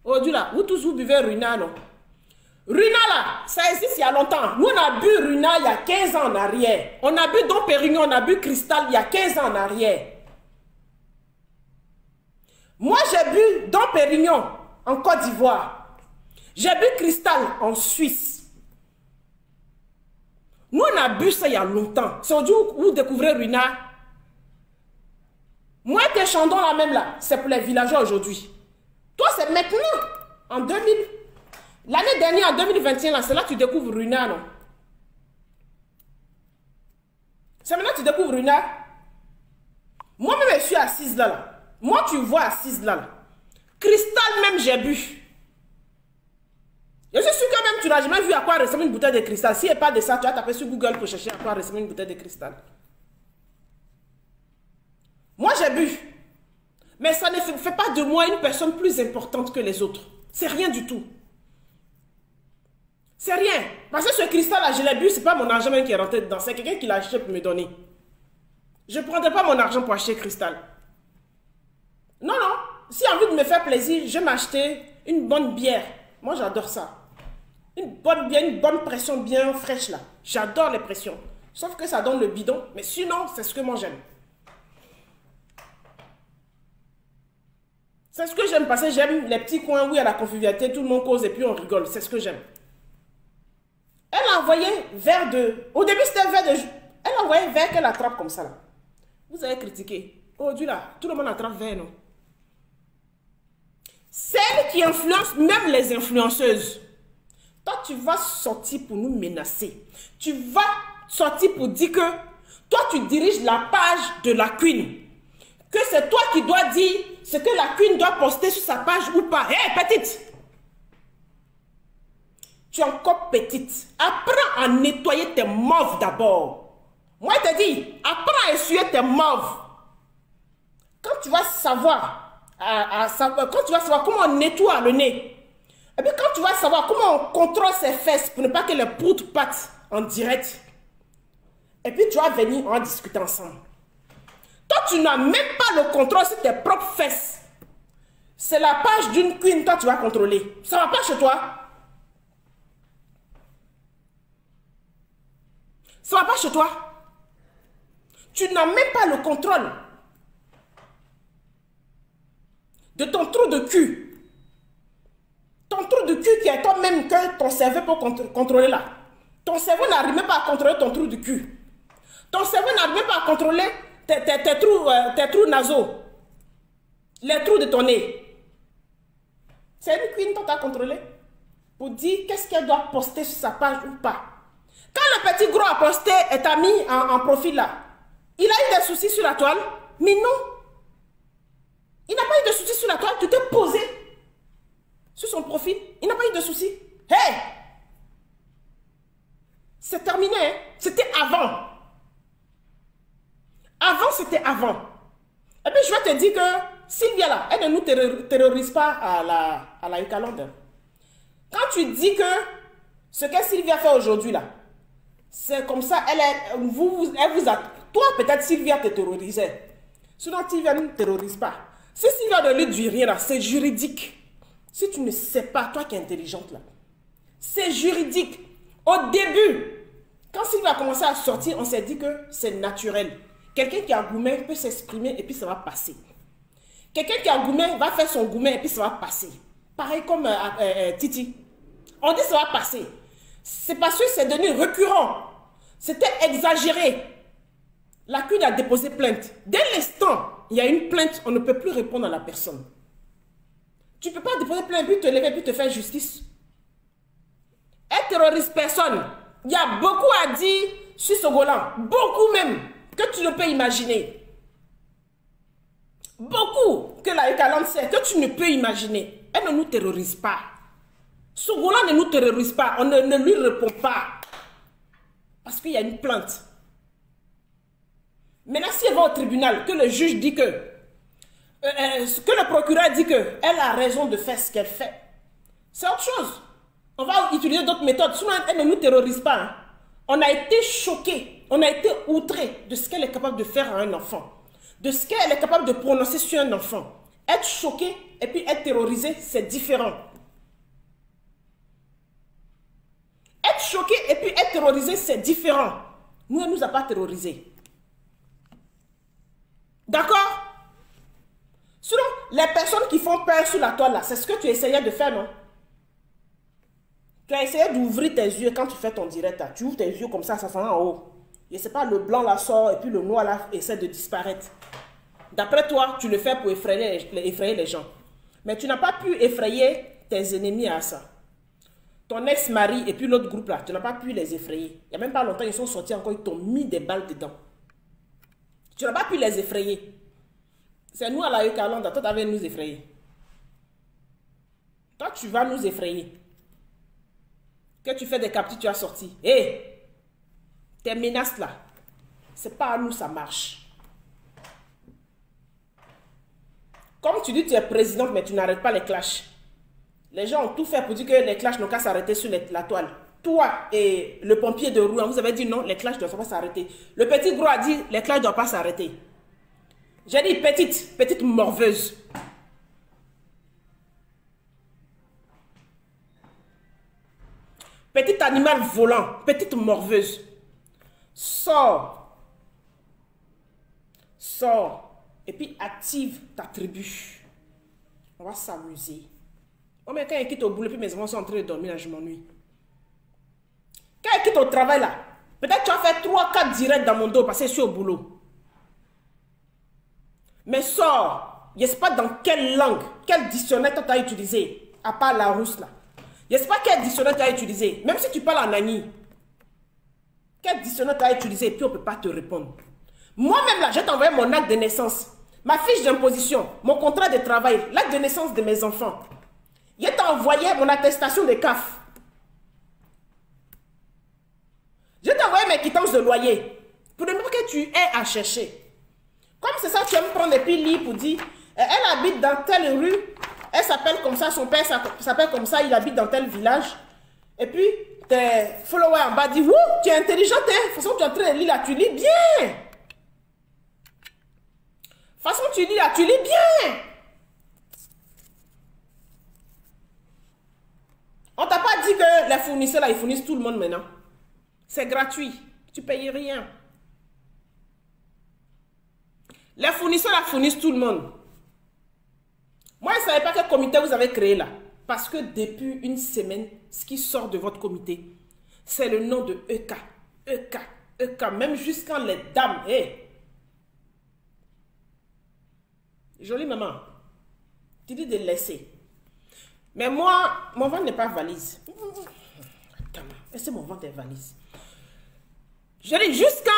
Aujourd'hui là, vous tous vous buvez Runa, non? Runa là, ça existe il y a longtemps. Nous on a bu Runa il y a 15 ans en arrière. On a bu Dom Pérignon, on a bu Cristal il y a 15 ans en arrière. Moi j'ai bu Dom Pérignon en Côte d'Ivoire. J'ai bu Cristal en Suisse. Nous on a bu ça il y a longtemps. C'est aujourd'hui où vous découvrez Runa. Moi, tes chandons là même là, c'est pour les villageois aujourd'hui. Toi, c'est maintenant, en 2000. L'année dernière, en 2021, là, c'est là que tu découvres Runa, non? C'est maintenant que tu découvres Runa. Moi-même, je suis assise là, là. Moi, tu vois assise là, là. Cristal même, j'ai bu. Je suis sûr que même tu n'as jamais vu à quoi ressemble une bouteille de cristal. Si il n'y a pas de ça, tu vas taper sur Google pour chercher à quoi ressemble une bouteille de cristal. Moi, j'ai bu. Mais ça ne fait pas de moi une personne plus importante que les autres. C'est rien du tout. C'est rien. Parce que ce cristal-là, je l'ai bu, ce n'est pas mon argent même qui est rentré dedans. C'est quelqu'un qui l'a acheté pour me donner. Je ne prendrai pas mon argent pour acheter cristal. Non, non. Si j'ai envie de me faire plaisir, je vais m'acheter une bonne bière. Moi, j'adore ça. Une bonne bière, une bonne pression bien fraîche là. J'adore les pressions. Sauf que ça donne le bidon. Mais sinon, c'est ce que moi j'aime. C'est ce que j'aime parce que j'aime les petits coins où il y a la convivialité, tout le monde cause et puis on rigole. C'est ce que j'aime. Elle a envoyé verre de... Au début, c'était verre de... Elle a envoyé verre qu'elle attrape comme ça là. Vous avez critiqué. Aujourd'hui là, tout le monde attrape verre, non? Celle qui influence même les influenceuses. Toi, tu vas sortir pour nous menacer. Tu vas sortir pour dire que toi, tu diriges la page de la Queen. Que c'est toi qui dois dire ce que la Queen doit poster sur sa page ou pas. Hé, petite! Tu es encore petite. Apprends à nettoyer tes mauves d'abord. Moi, je te dis, apprends à essuyer tes mauves. Quand tu vas savoir, quand tu vas savoir comment on nettoie le nez, et puis quand tu vas savoir comment on contrôle ses fesses pour ne pas que les proutes partent en direct, et puis tu vas venir, on va discuter ensemble. Toi, tu n'as même pas le contrôle sur tes propres fesses. C'est la page d'une queen, toi, tu vas contrôler. Ça ne va pas chez toi. Ça ne va pas chez toi. Tu n'as même pas le contrôle de ton trou de cul. Ton trou de cul qui est toi-même que ton cerveau peut contrôler là. Ton cerveau n'arrive même pas à contrôler ton trou de cul. Ton cerveau n'arrive même pas à contrôler tes trous nasaux. Les trous de ton nez. C'est une queen dont tu as contrôlé pour dire qu'est-ce qu'elle doit poster sur sa page ou pas. Quand le petit gros a posté et t'a mis en profil là, il a eu des soucis sur la toile? Mais non. Il n'a pas eu de soucis sur la toile. Tu t'es posé sur son profil. Il n'a pas eu de soucis. Hey! C'est terminé. Hein? C'était avant. Avant, c'était avant. Et puis, je vais te dire que Sylvia, là, elle ne nous terrorise pas à la Eucaland. Quand tu dis que ce que Sylvia fait aujourd'hui, là, c'est comme ça, elle vous a... Toi, peut-être Sylvia te terrorisait. Sinon, Sylvia ne terrorise pas. Si Sylvia ne lui dit rien, là, c'est juridique. Si tu ne sais pas, toi qui es intelligente, là, c'est juridique. Au début, quand Sylvia a commencé à sortir, on s'est dit que c'est naturel. Quelqu'un qui a gourmet peut s'exprimer et puis ça va passer. Quelqu'un qui a gourmet va faire son gourmet et puis ça va passer. Pareil comme Titi. On dit ça va passer. C'est parce que c'est devenu récurrent. C'était exagéré. La CUD a déposé plainte. Dès l'instant, il y a une plainte, on ne peut plus répondre à la personne. Tu ne peux pas déposer plainte, puis te lever, puis te faire justice. Elle terrorise personne. Il y a beaucoup à dire sur ce Golan. Beaucoup même, que tu ne peux imaginer. Beaucoup que la Eucaland sait, que tu ne peux imaginer. Elle ne nous terrorise pas. Ce Golan ne nous terrorise pas. On ne lui répond pas. Parce qu'il y a une plainte. Maintenant, si elle va au tribunal, que le juge dit que le procureur dit qu'elle a raison de faire ce qu'elle fait, c'est autre chose. On va utiliser d'autres méthodes. Sinon, elle ne nous terrorise pas. Hein. On a été choqués, on a été outrés de ce qu'elle est capable de faire à un enfant, de ce qu'elle est capable de prononcer sur un enfant. Être choqué et puis être terrorisé, c'est différent. Être choqué et puis être terrorisé, c'est différent. Nous, elle ne nous a pas terrorisés. D'accord? Sinon, les personnes qui font peur sur la toile, là, c'est ce que tu essayais de faire, non? Tu as essayé d'ouvrir tes yeux quand tu fais ton direct, là. Tu ouvres tes yeux comme ça s'en va en haut. Et c'est pas le blanc là sort et puis le noir là essaie de disparaître. D'après toi, tu le fais pour effrayer les gens. Mais tu n'as pas pu effrayer tes ennemis à ça. Ton ex-mari et puis l'autre groupe là, tu n'as pas pu les effrayer. Il n'y a même pas longtemps, ils sont sortis encore, ils t'ont mis des balles dedans. Tu n'as pas pu les effrayer. C'est nous à la Eucaland, toi tu avais nous effrayer. Toi tu vas nous effrayer. Que tu fais des captures, tu as sorti. Hé, tes menaces là, c'est pas à nous ça marche. Comme tu dis tu es présidente mais tu n'arrêtes pas les clashs. Les gens ont tout fait pour dire que les clashs n'ont qu'à s'arrêter sur la toile. Toi et le pompier de Rouen, vous avez dit non, les clashs ne doivent pas s'arrêter. Le petit gros a dit les clashs ne doivent pas s'arrêter. J'ai dit petite morveuse. Petit animal volant, petite morveuse. Sors. Sors. Et puis active ta tribu. On va s'amuser. Oh, mais quand il quitte au boulot, puis mes enfants sont en train de dormir, là, je m'ennuie. Quand il quitte au travail, là, peut-être tu vas faire 3-4 directs dans mon dos parce que je suis au boulot. Mais sors. Je ne sais pas dans quelle langue, quel dictionnaire tu as utilisé, à part la rousse, là. Je ne sais pas quel dictionnaire tu as utilisé. Même si tu parles en Nani, quel dictionnaire tu as utilisé, puis on ne peut pas te répondre. Moi-même, là, je vais t'envoyer mon acte de naissance, ma fiche d'imposition, mon contrat de travail, l'acte de naissance de mes enfants. Je t'ai envoyé mon attestation de CAF. Je t'ai envoyé mes quittances de loyer. Pour ne pas que tu aies à chercher. Comme c'est ça, tu vas me prendre et puis lire pour dire, elle habite dans telle rue, elle s'appelle comme ça, son père s'appelle comme ça, il habite dans tel village. Et puis, tes followers en bas disent, wouh, tu es intelligente, hein? De toute façon, tu es en train de lire là, tu lis bien. De toute façon, tu lis là, tu lis bien. On t'a pas dit que les fournisseurs là, ils fournissent tout le monde maintenant. C'est gratuit. Tu payes rien. Les fournisseurs là fournissent tout le monde. Moi, je ne savais pas quel comité vous avez créé là. Parce que depuis une semaine, ce qui sort de votre comité, c'est le nom de EK. EK. EK. Même jusqu'à les dames. Hey. Jolie maman. Tu dis de laisser. Mais moi, mon ventre n'est pas valise. Est-ce que mon ventre est valise? Je dis jusqu'à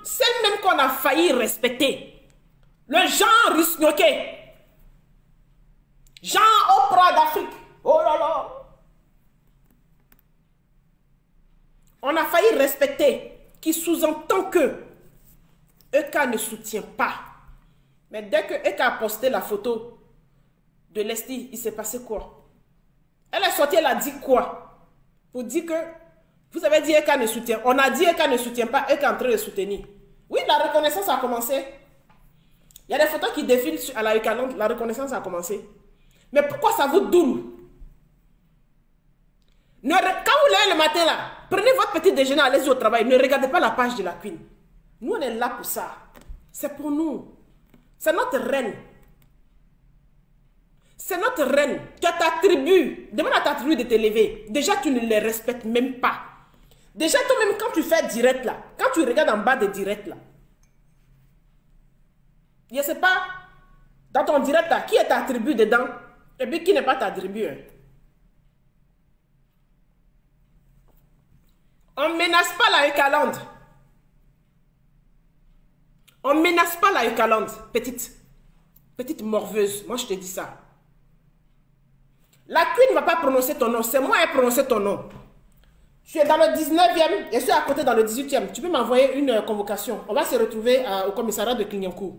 celle même qu'on a failli respecter. Le Jean Rusnoké. Jean Oprah d'Afrique. Oh là là. On a failli respecter. Qui sous-entend que Eka ne soutient pas. Mais dès que Eka a posté la photo de Leslie, il s'est passé quoi? Elle est sortie, elle a dit quoi? Pour dire que vous avez dit Eka ne soutient. On a dit Eka ne soutient pas, Eka est en train de soutenir. Oui, la reconnaissance a commencé. Il y a des photos qui défilent à la Eucalante, la reconnaissance a commencé. Mais pourquoi ça vous doule? Quand vous levez le matin là, prenez votre petit déjeuner, allez-y au travail, ne regardez pas la page de la Queen. Nous on est là pour ça. C'est pour nous. C'est notre reine. C'est notre reine. Tu as ta tribu. Demande à ta tribu de te lever. Déjà tu ne les respectes même pas. Déjà toi-même quand tu fais direct là, quand tu regardes en bas des directs là, je ne sais pas, dans ton direct là, qui est ta tribu dedans et puis qui n'est pas ta tribu. Hein? On ne menace pas la Eucalante. On ne menace pas la Eucalante, petite morveuse. Moi, je te dis ça. La Queen ne va pas prononcer ton nom. C'est moi qui ai prononcé ton nom. Je suis dans le 19e et je suis à côté dans le 18e. Tu peux m'envoyer une convocation. On va se retrouver au commissariat de Clignancourt.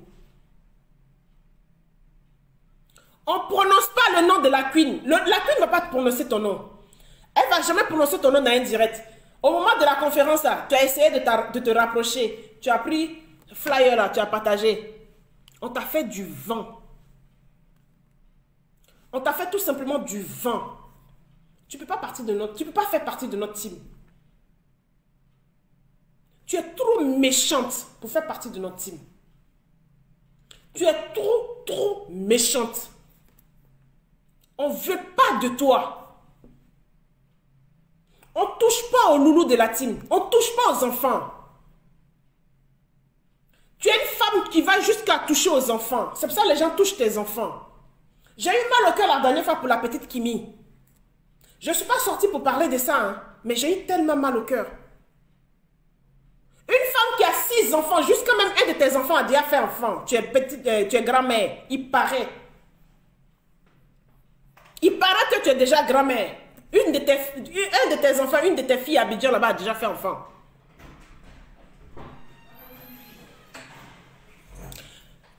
On ne prononce pas le nom de la Queen. La Queen ne va pas te prononcer ton nom. Elle ne va jamais prononcer ton nom dans un direct. Au moment de la conférence, là, tu as essayé de te rapprocher. Tu as pris le flyer, là, tu as partagé. On t'a fait du vent. On t'a fait tout simplement du vent. Tu ne peux pas faire partie de notre team. Tu es trop méchante pour faire partie de notre team. Tu es trop méchante. On ne veut pas de toi. On ne touche pas aux loulous de la team. On ne touche pas aux enfants. Tu es une femme qui va jusqu'à toucher aux enfants. C'est pour ça que les gens touchent tes enfants. J'ai eu mal au cœur la dernière fois pour la petite Kimi. Je ne suis pas sortie pour parler de ça, hein, mais j'ai eu tellement mal au cœur. Une femme qui a 6 enfants, jusqu'à même un de tes enfants a déjà fait enfant. Tu es grand-mère. Il paraît. Il paraît que tu es déjà grand-mère. Un de tes enfants, une de tes filles à Abidjan là-bas a déjà fait enfant.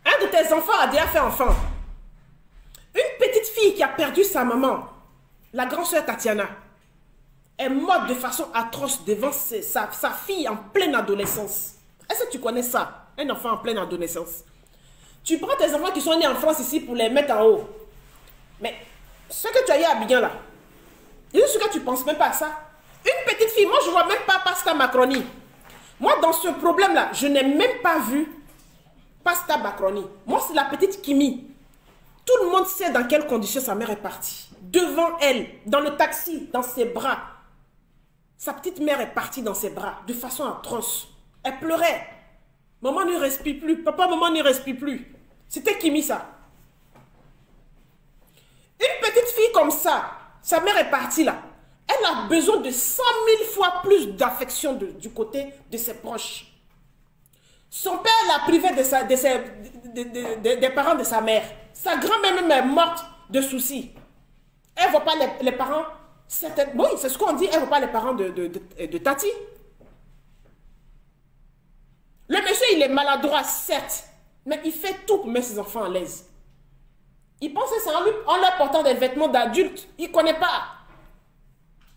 Un de tes enfants a déjà fait enfant. Une petite fille qui a perdu sa maman, la grande sœur Tatiana, est morte de façon atroce devant sa fille en pleine adolescence. Est-ce que tu connais ça? Un enfant en pleine adolescence. Tu prends tes enfants qui sont nés en France ici pour les mettre en haut. Mais ce que tu as eu à Abidjan là, est-ce que tu ne penses même pas à ça? Une petite fille, moi je ne vois même pas Pasta Macroni. Moi dans ce problème là, je n'ai même pas vu Pasta Macroni. Moi c'est la petite Kimi. Tout le monde sait dans quelles conditions sa mère est partie. Devant elle, dans le taxi, dans ses bras. Sa petite mère est partie dans ses bras de façon atroce. Elle pleurait. Maman ne respire plus. Papa, maman ne respire plus. C'était Kimi ça. Une petite fille comme ça, sa mère est partie là. Elle a besoin de 100 000 fois plus d'affection du côté de ses proches. Son père l'a privé des parents de sa mère. Sa grand-mère même est morte de soucis. Elle ne voit pas les parents. Oui, c'est ce qu'on dit. Elle ne voit pas les parents de Tati. Le monsieur, il est maladroit, certes. Mais il fait tout pour mettre ses enfants à l'aise. Il pense que c'est en leur portant des vêtements d'adultes. Il ne connaît pas.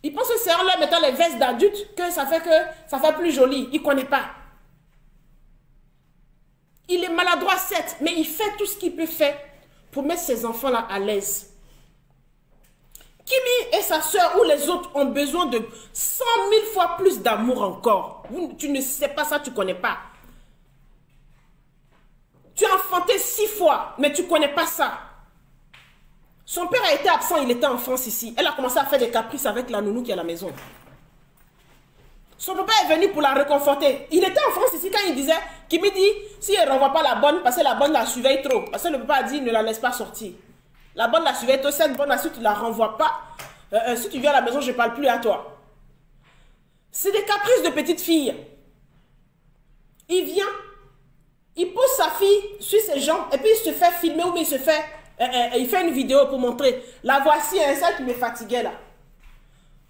Il pense que c'est en leur mettant les vestes d'adultes que ça fait plus joli. Il ne connaît pas. Il est maladroit, certes, mais il fait tout ce qu'il peut faire pour mettre ses enfants-là à l'aise. Kimi et sa soeur ou les autres ont besoin de 100 000 fois plus d'amour encore. Tu ne sais pas ça, tu ne connais pas. Tu as enfanté 6 fois, mais tu ne connais pas ça. Son père a été absent, il était en France ici. Elle a commencé à faire des caprices avec la nounou qui est à la maison. Son papa est venu pour la réconforter. Il était en France ici quand il disait, Kimi dit, si elle ne renvoie pas la bonne, parce que la bonne la surveille trop. Parce que le papa a dit, ne la laisse pas sortir. La bonne la surveille trop, cette bonne là, si tu ne la renvoies pas, si tu viens à la maison, je ne parle plus à toi. C'est des caprices de petite fille. Il vient, il pose sa fille sur ses jambes et puis il se fait filmer ou bien il fait une vidéo pour montrer. La voici, hein, celle qui me fatiguait là.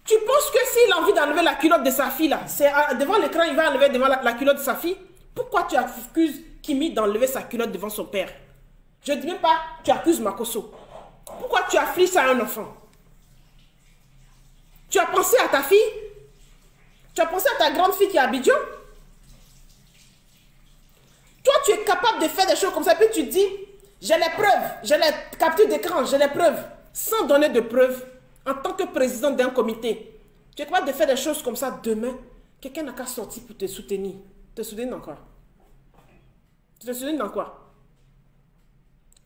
Tu penses que s'il a envie d'enlever la culotte de sa fille là, c'est devant l'écran, il va enlever devant la culotte de sa fille? Pourquoi tu accuses Kimi d'enlever sa culotte devant son père? Je ne dis même pas, tu accuses Makosso. Pourquoi tu affliges ça à un enfant? Tu as pensé à ta fille? Tu as pensé à ta grande fille qui est à Abidjan? Toi, tu es capable de faire des choses comme ça, puis tu dis, j'ai les preuves, j'ai les captures d'écran, j'ai les preuves, sans donner de preuves, en tant que président d'un comité. Tu es capable de faire des choses comme ça demain. Quelqu'un n'a qu'à sortir pour te soutenir. Te soutenir dans quoi? Tu te souviens dans quoi?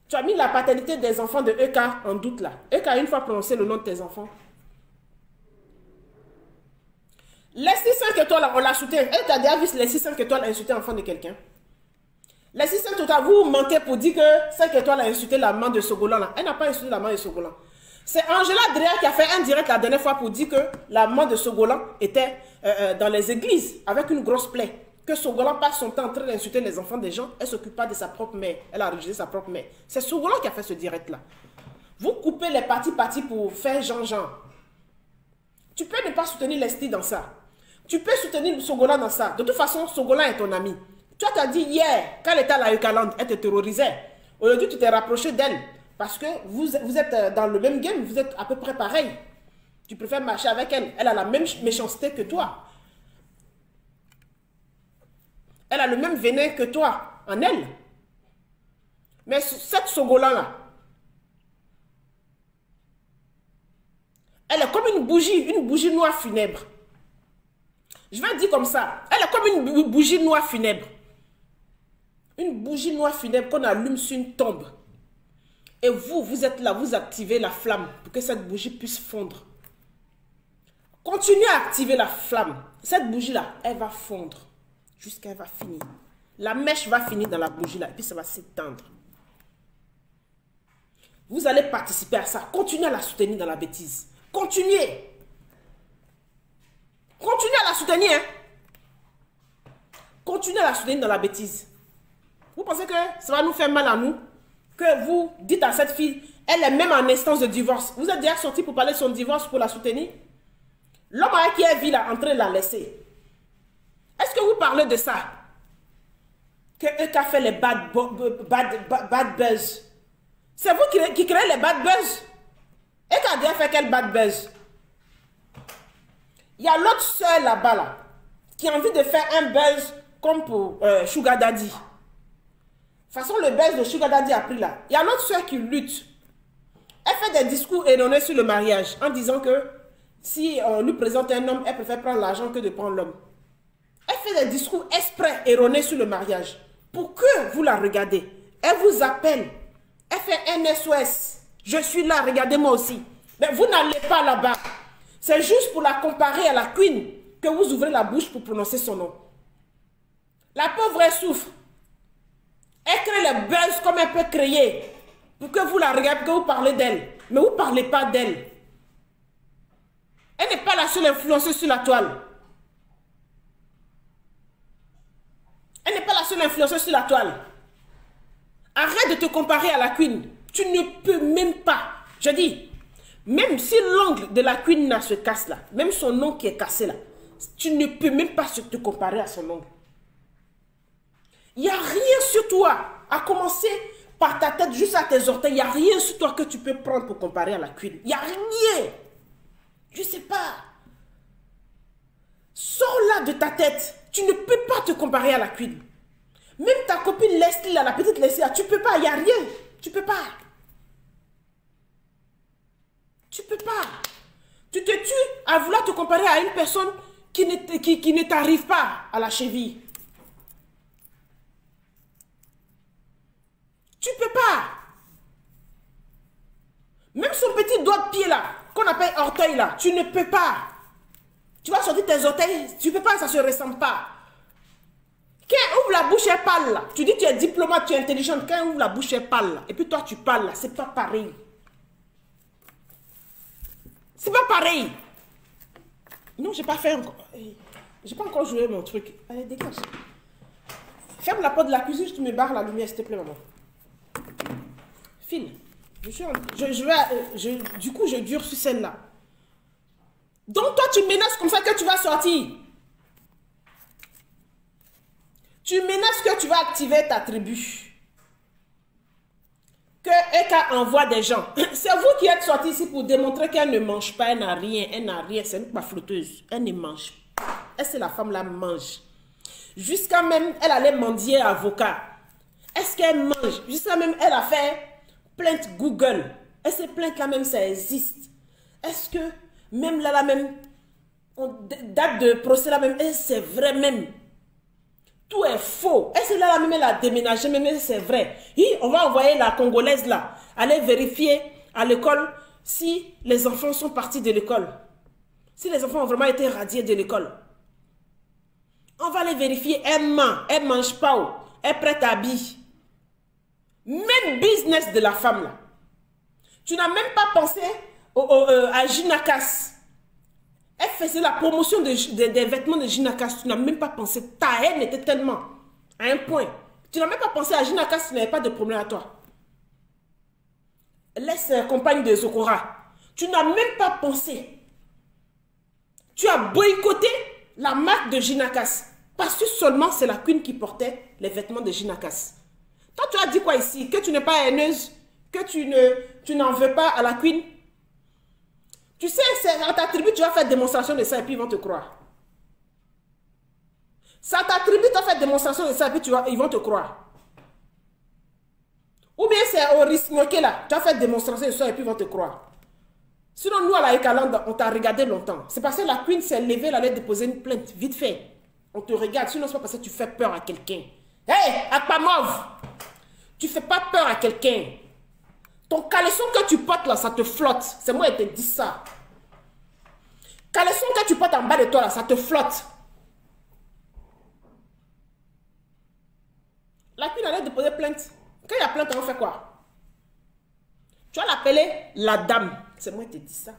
Tu as mis la paternité des enfants de EK en doute là. EK a une fois prononcé le nom de tes enfants. Leslie 5 étoiles, on l'a soutenu. Elle t'a déjà vu Leslie 5 étoiles insulter l'enfant de quelqu'un? Leslie 5 étoiles, vous mentez pour dire que 5 étoiles a insulté la maman de Sogolan là. Elle n'a pas insulté la maman de Sogolan. C'est Angela Dreyer qui a fait un direct la dernière fois pour dire que la maman de Sogolan était dans les églises avec une grosse plaie. Que Sogolan passe son temps en train d'insulter les enfants des gens. Elle ne s'occupe pas de sa propre mère. Elle a rejeté sa propre mère. C'est Sogolan qui a fait ce direct là. Vous coupez les partis pour faire Jean-Jean. Tu peux ne pas soutenir Leslie dans ça. Tu peux soutenir Sogolan dans ça. De toute façon, Sogolan est ton ami. Toi, tu as dit hier, quand elle était à la Eucaland, elle te terrorisait. Aujourd'hui, tu t'es rapproché d'elle. Parce que vous êtes dans le même game, vous êtes à peu près pareil. Tu préfères marcher avec elle. Elle a la même méchanceté que toi. Elle a le même venin que toi, en elle. Mais cette Sogolan-là, elle est comme une bougie noire funèbre. Je vais dire comme ça. Elle est comme une bougie noire funèbre. Une bougie noire funèbre qu'on allume sur une tombe. Et vous êtes là, vous activez la flamme pour que cette bougie puisse fondre. Continuez à activer la flamme. Cette bougie-là, elle va fondre jusqu'à elle va finir. La mèche va finir dans la bougie-là et puis ça va s'éteindre. Vous allez participer à ça. Continuez à la soutenir dans la bêtise. Continuez. Continuez à la soutenir. Hein? Continuez à la soutenir dans la bêtise. Vous pensez que ça va nous faire mal à nous? Que vous dites à cette fille, elle est même en instance de divorce. Vous êtes déjà sorti pour parler de son divorce, pour la soutenir? L'homme avec qui elle vit là, en train de la laisser. Est-ce que vous parlez de ça? Que eux qui a fait les bad buzz. C'est vous qui créez les bad buzz? Et qui a déjà fait quel bad buzz? Il y a l'autre soeur là-bas là, qui a envie de faire un buzz comme pour Sugar Daddy. De toute façon, le buzz de Sugar Daddy a pris là. Il y a l'autre soeur qui lutte. Elle fait des discours erronés sur le mariage en disant que si on lui présente un homme, elle préfère prendre l'argent que de prendre l'homme. Elle fait des discours exprès erronés sur le mariage. Pour que vous la regardez. Elle vous appelle. Elle fait un SOS. Je suis là, regardez-moi aussi. Mais vous n'allez pas là-bas. C'est juste pour la comparer à la queen que vous ouvrez la bouche pour prononcer son nom. La pauvre, elle souffre. Elle crée les buzz comme elle peut créer. Pour que vous la regardez, pour que vous parlez d'elle. Mais vous ne parlez pas d'elle. Elle n'est pas la seule influenceuse sur la toile. Elle n'est pas la seule influenceuse sur la toile. Arrête de te comparer à la queen. Tu ne peux même pas. Je dis, même si l'ongle de la queen là se casse là, même son ongle qui est cassé là, tu ne peux même pas te comparer à son ongle. Il n'y a rien sur toi. À commencer par ta tête juste à tes orteils, il n'y a rien sur toi que tu peux prendre pour comparer à la queen. Il n'y a rien. Je ne sais pas. Sors là de ta tête. Tu ne peux pas te comparer à la queen. Même ta copine Leslie, là, la petite Leslie, là, tu ne peux pas. Il n'y a rien. Tu ne peux pas. Tu ne peux pas. Tu te tues à vouloir te comparer à une personne qui ne t'arrive pas à la cheville. Tu ne peux pas. Même son petit doigt de pied là, qu'on appelle orteil là, tu ne peux pas. Tu vas sortir tes orteils, tu ne peux pas, ça ne se ressemble pas. Quand elle ouvre la bouche, elle parle là. Tu dis que tu es diplomate, tu es intelligente. Quand elle ouvre la bouche, elle parle là. Et puis toi, tu parles là. C'est pas pareil. C'est pas pareil. Non, j'ai pas fait encore. J'ai pas encore joué mon truc. Allez, dégage. Ferme la porte de la cuisine, tu me barres la lumière, s'il te plaît, maman. File. Du coup, je dure sur celle-là. Donc, toi, tu menaces comme ça que tu vas sortir. Tu menaces que tu vas activer ta tribu. Que Eka envoie des gens. C'est vous qui êtes sortis ici pour démontrer qu'elle ne mange pas, elle n'a rien, c'est une flotteuse. Elle ne mange pas. Elle, c'est la femme là, mange. Jusqu'à même, elle allait mendier avocat. Est-ce qu'elle mange? Jusqu'à même, elle a fait plainte Google. Et ces plaintes là même, ça existe. Est-ce que même là, même, date de procès là même, c'est vrai même. Tout est faux. Est-ce que là même, elle a déménagé, même c'est vrai. Et on va envoyer la Congolaise là, aller vérifier à l'école si les enfants sont partis de l'école. Si les enfants ont vraiment été radiés de l'école. On va les vérifier. Elle ment, elle mange pas. Elle prête à habiller. Même business de la femme là. Tu n'as même pas pensé à Ginakas. Elle faisait la promotion des vêtements de Ginakas. Tu n'as même pas pensé. Ta haine était tellement à un point. Tu n'as même pas pensé à Ginakas. Tu n'avais pas de problème à toi. Laisse compagne de Zokora. Tu n'as même pas pensé. Tu as boycotté la marque de Ginakas. Parce que seulement c'est la queen qui portait les vêtements de Ginakas. Toi, tu as dit quoi ici? Que tu n'es pas haineuse? Que tu n'en veux pas à la queen? Tu sais, c'est à ta tribu, tu vas faire démonstration de ça et puis ils vont te croire. C'est à ta tribu, tu vas faire démonstration de ça et puis ils vont te croire. Ou bien c'est au risque là, tu vas faire démonstration de ça et puis ils vont te croire. Sinon, nous, à la Ekalande, on t'a regardé longtemps. C'est parce que la queen s'est levée, elle allait déposer une plainte, vite fait. On te regarde, sinon c'est pas parce que tu fais peur à quelqu'un. Hey, Akpamov, tu fais pas peur à quelqu'un. Ton caleçon que tu portes là, ça te flotte. C'est moi qui te dis ça. Caleçon que tu portes en bas de toi là, ça te flotte. La queen allait déposer plainte. Quand il y a plainte, on fait quoi? Tu vas l'appeler la dame. C'est moi qui te dis ça.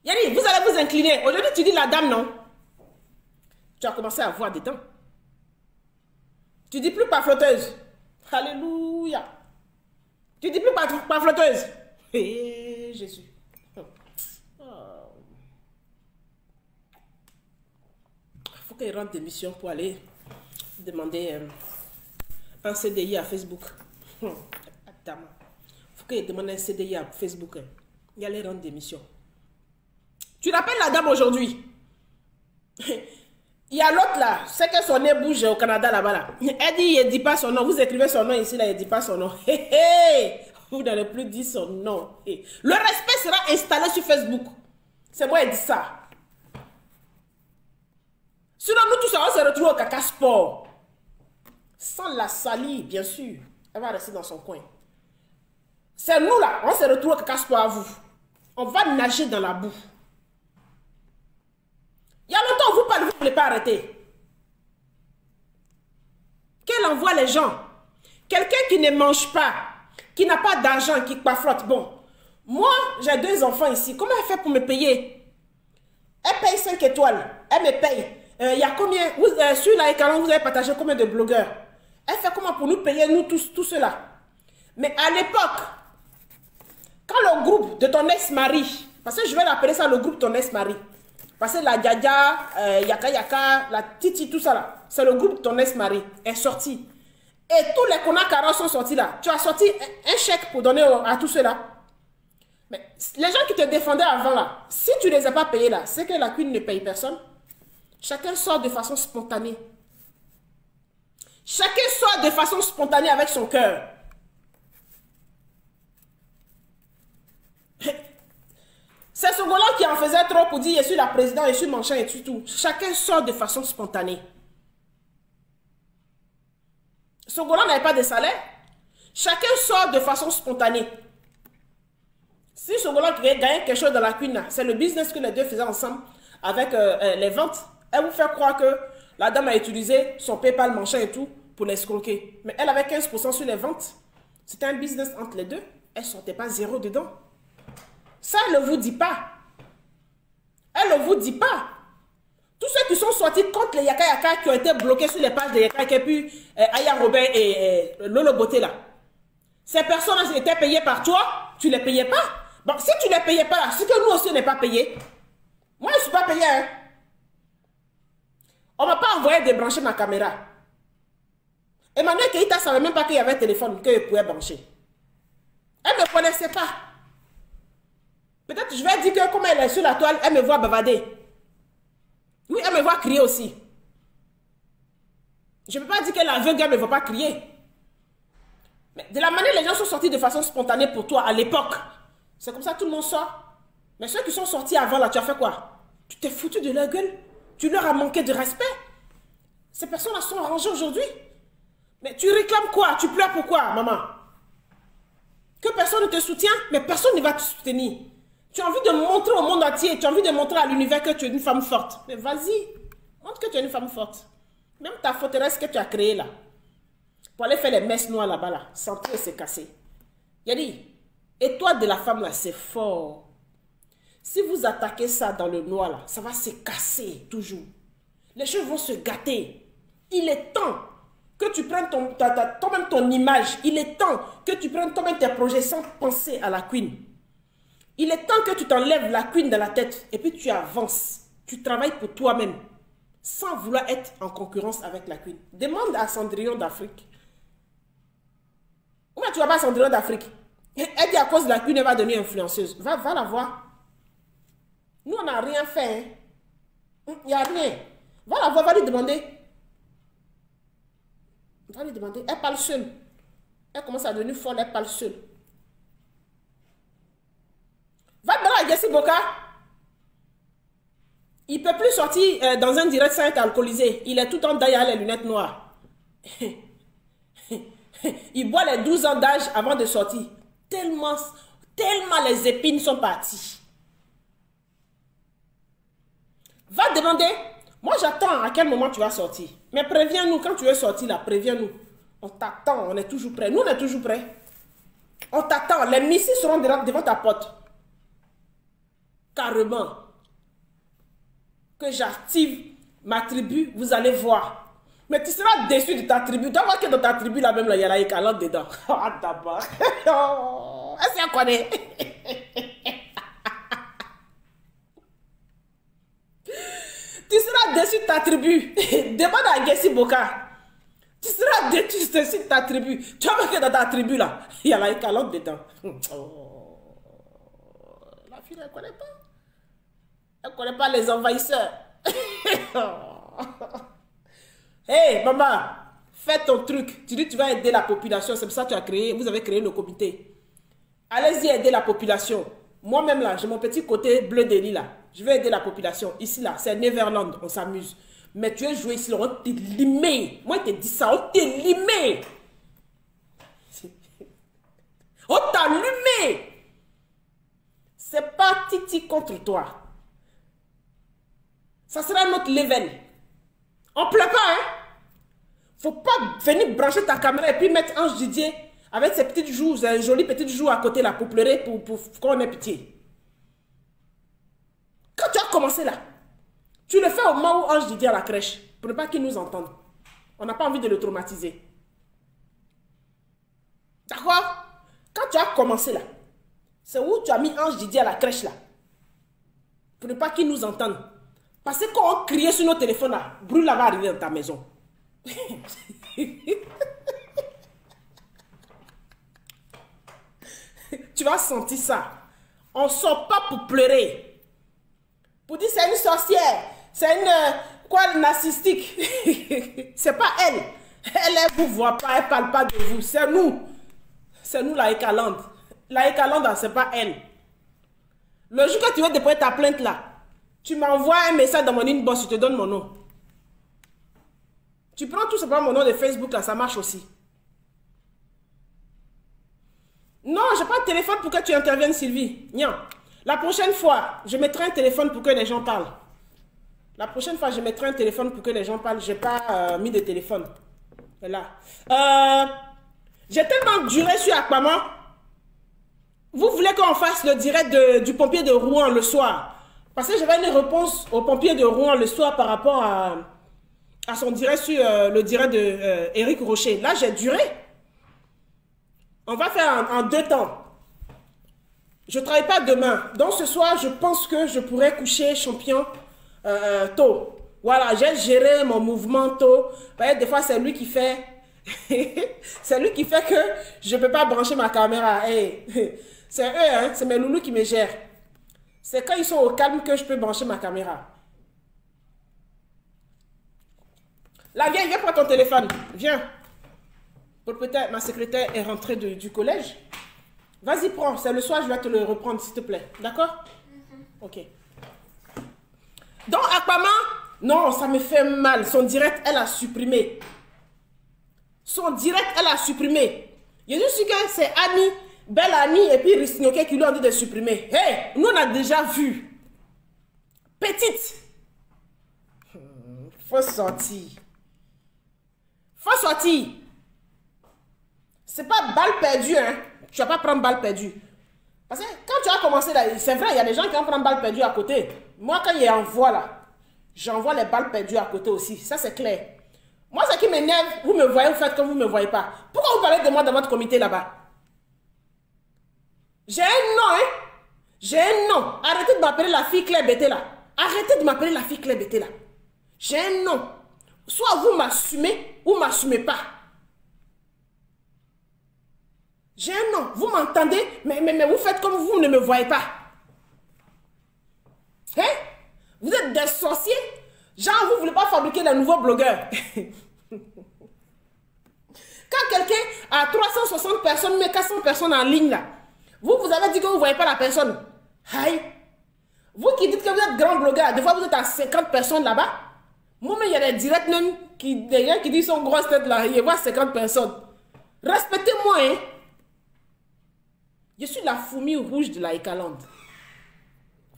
Yanni, vous allez vous incliner. Aujourd'hui, tu dis la dame, non? Tu as commencé à voir des dents. Tu dis plus pas flotteuse. Alléluia. Tu dis plus pas flotteuse. Hé, Jésus. Il faut qu'il rentre des missions pour aller demander un CDI à Facebook. Attends. Il faut qu'il demande un CDI à Facebook. Il allait rendre des missions. Tu l'appelles la dame aujourd'hui. Il y a l'autre là, c'est que son nez bouge au Canada là-bas là. Elle dit, il ne dit pas son nom. Vous écrivez son nom ici là, il ne dit pas son nom. Vous n'allez plus dire son nom. Le respect sera installé sur Facebook. C'est moi qui dis ça. Sinon nous tous on se retrouve au caca sport. Sans la salir, bien sûr. Elle va rester dans son coin. C'est nous là, on se retrouve au caca sport à vous. On va nager dans la boue. Il y a longtemps, vous parlez, vous ne voulez pas arrêter. Qu'elle envoie les gens. Quelqu'un qui ne mange pas, qui n'a pas d'argent, qui paflotte. Bon, moi, j'ai 2 enfants ici. Comment elle fait pour me payer? Elle paye 5 étoiles. Elle me paye. Il y a combien? Sur la Ekalande, vous avez partagé combien de blogueurs? Elle fait comment pour nous payer, nous tous ceux-là? Mais à l'époque, quand le groupe de ton ex-mari, parce que je vais l'appeler ça le groupe de ton ex-mari, parce que la Djadja, Yaka Yaka, la Titi, tout ça là, c'est le groupe de ton ex-mari, est sorti. Et tous les Konakaras sont sortis là. Tu as sorti un chèque pour donner à tous ceux-là. Mais les gens qui te défendaient avant là, si tu ne les as pas payés là, c'est que la queen ne paye personne. Chacun sort de façon spontanée. Chacun sort de façon spontanée avec son cœur. C'est ce gars-là qui en faisait trop pour dire je suis la présidente, je suis machin et tout. Chacun sort de façon spontanée. Ce gars-là n'avait pas de salaire. Chacun sort de façon spontanée. Si ce gars-là gagne quelque chose dans la cuisine, c'est le business que les deux faisaient ensemble avec les ventes. Elle vous fait croire que la dame a utilisé son PayPal, machin et tout pour l'escroquer. Mais elle avait 15% sur les ventes. C'était un business entre les deux. Elle ne sortait pas 0 dedans. Ça, elle ne vous dit pas. Elle ne vous dit pas. Tous ceux ceux qui sont sortis contre les Yaka Yaka qui ont été bloqués sur les pages de Yaka Yaka, puis Aya Robin et Lolo Beauté là. Ces personnes étaient payées par toi, tu ne les payais pas. Bon, si tu ne les payais pas, c'est que nous aussi on n'est pas payés. Moi, je ne suis pas payé. Hein. On ne m'a pas envoyé débrancher ma caméra. Emmanuel Keïta ne savait même pas qu'il y avait un téléphone qu'il pouvait brancher. Elle ne me connaissait pas. Peut-être je vais dire que comme elle est sur la toile, elle me voit bavarder. Oui, elle me voit crier aussi. Je ne peux pas dire que l'aveugle ne va pas crier. Mais de la manière les gens sont sortis de façon spontanée pour toi à l'époque, c'est comme ça que tout le monde sort. Mais ceux qui sont sortis avant là, tu as fait quoi? Tu t'es foutu de leur gueule? Tu leur as manqué de respect? Ces personnes-là sont arrangées aujourd'hui. Mais tu réclames quoi? Tu pleures pourquoi, maman? Que personne ne te soutient, mais personne ne va te soutenir. Tu as envie de montrer au monde entier, tu as envie de montrer à l'univers que tu es une femme forte. Mais vas-y, montre que tu es une femme forte. Même ta forteresse que tu as créée là, pour aller faire les messes noires là-bas, là, sans tout se casser. Il a dit, et toi de la femme là, c'est fort. Si vous attaquez ça dans le noir là, ça va se casser toujours. Les choses vont se gâter. Il est temps que tu prennes toi-même ton image. Il est temps que tu prennes toi-même tes projets sans penser à la queen. Il est temps que tu t'enlèves la queen de la tête et puis tu avances. Tu travailles pour toi-même sans vouloir être en concurrence avec la queen. Demande à Cendrillon d'Afrique. Où tu vas pas à Cendrillon d'Afrique? Elle dit à cause de la queen, elle va devenir influenceuse. Va la voir. Nous, on n'a rien fait. Il n'y a rien. Va la voir, va lui demander. Va lui demander. Elle parle seule. Elle commence à devenir folle, elle parle seule. Va demander à Jessie Boka. Il ne peut plus sortir dans un direct sans être alcoolisé. Il est tout en derrière les lunettes noires. Il boit les 12 ans d'âge avant de sortir. Tellement les épines sont parties. Va demander. Moi, j'attends à quel moment tu vas sortir. Mais préviens-nous. Quand tu veux sortir là, préviens-nous. On t'attend. On est toujours prêts. Nous, on est toujours prêts. On t'attend. Les missiles seront devant ta porte. Carrément. Que j'active ma tribu, vous allez voir. Mais tu seras déçu de ta tribu. Tu vas voir que dans ta tribu, là même, il y a la Yékalante dedans. Ah, d'abord. Est-ce qu'on connaît? Tu seras déçu de ta tribu. Demande à Jessie Boka. Tu seras déçu de ta tribu. Tu vas voir que dans ta tribu, là, il y a la Yékalante dedans. Oh. La fille, elle ne connaît pas. Elle ne connaît pas les envahisseurs. Hey, maman, fais ton truc. Tu dis que tu vas aider la population. C'est pour ça que vous avez créé le comité. Allez-y aider la population. Moi-même, là, j'ai mon petit côté bleu délit, là. Je vais aider la population. Ici, là, c'est Neverland. On s'amuse. Mais tu es joué ici, là, on t'est limé. Moi, je te dis ça, on t'est limé. On t'a allumé. C'est pas Titi contre toi. Ça sera notre level. On ne pleure pas, hein? Faut pas venir brancher ta caméra et puis mettre Ange Didier avec ses petites joues, ses jolies petites joues à côté là pour pleurer, pour qu'on ait pitié. Quand tu as commencé là, tu le fais au moment où Ange Didier à la crèche, pour ne pas qu'il nous entende. On n'a pas envie de le traumatiser. D'accord? Quand tu as commencé là, c'est où tu as mis Ange Didier à la crèche là, pour ne pas qu'il nous entende. Parce que quand on criait sur nos téléphones là, Brûle va arriver dans ta maison. Tu vas sentir ça. On ne sort pas pour pleurer. Pour dire c'est une sorcière. C'est une... quoi, narcissique. C'est pas elle. Elle vous voit pas, elle parle pas de vous. C'est nous. C'est nous la Yékalante. La Yékalante, c'est pas elle. Le jour que tu veux déposer ta plainte là, tu m'envoies un message dans mon inbox, je te donne mon nom. Tu prends tout simplement mon nom de Facebook, là, ça marche aussi. Non, je n'ai pas de téléphone pour que tu interviennes, Sylvie. Non. La prochaine fois, je mettrai un téléphone pour que les gens parlent. La prochaine fois, je mettrai un téléphone pour que les gens parlent. Je n'ai pas mis de téléphone. Là. J'ai tellement duré sur Aquaman. Vous voulez qu'on fasse le direct du pompier de Rouen le soir? Parce que j'avais une réponse aux pompiers de Rouen le soir par rapport à son direct sur le direct de Éric Rocher. Là, j'ai duré. On va faire en 2 temps. Je ne travaille pas demain. Donc ce soir, je pense que je pourrais coucher champion tôt. Voilà, j'ai géré mon mouvement tôt. Des fois, c'est lui qui fait... c'est lui qui fait que je ne peux pas brancher ma caméra. Hey. C'est eux, hein? C'est mes loulous qui me gèrent. C'est quand ils sont au calme que je peux brancher ma caméra. Là, viens prendre ton téléphone. Viens. Peut-être ma secrétaire est rentrée du collège. Vas-y, prends. C'est le soir, je vais te le reprendre, s'il te plaît. D'accord? Ok. Donc, Aquaman, non, ça me fait mal. Son direct, elle a supprimé. Son direct, elle a supprimé. Je suis sûr que c'est Annie, Belle Annie et puis Risnoke qui lui ont dit de supprimer. Hey, nous, on a déjà vu. Petite. Faut sortir. Faut sortir. C'est pas balle perdue, hein. Tu vas pas prendre balle perdue. Parce que quand tu as commencé là, c'est vrai, il y a des gens qui vont prendre balle perdue à côté. Moi, quand il y a envoi là, j'envoie les balles perdues à côté aussi. Ça, c'est clair. Moi, ce qui m'énerve, vous me voyez, vous faites comme vous ne me voyez pas. Pourquoi vous parlez de moi dans votre comité là-bas? J'ai un nom, hein. J'ai un nom. Arrêtez de m'appeler la fille Claire Bété là. Arrêtez de m'appeler la fille Claire Bété là. J'ai un nom. Soit vous m'assumez ou m'assumez pas. J'ai un nom. Vous m'entendez, mais vous faites comme vous ne me voyez pas. Hein? Vous êtes des sorciers? Genre, vous ne voulez pas fabriquer de nouveaux blogueurs. Quand quelqu'un a 360 personnes, mais 400 personnes en ligne là, vous avez dit que vous ne voyez pas la personne. Aïe. Vous qui dites que vous êtes grand blogueur, des fois vous êtes à 50 personnes là-bas. Moi, mais il y a des directs même, des gens qui disent son grosse tête là, il y a 50 personnes. Respectez-moi, hein. Je suis la fourmi rouge de la Ekalande.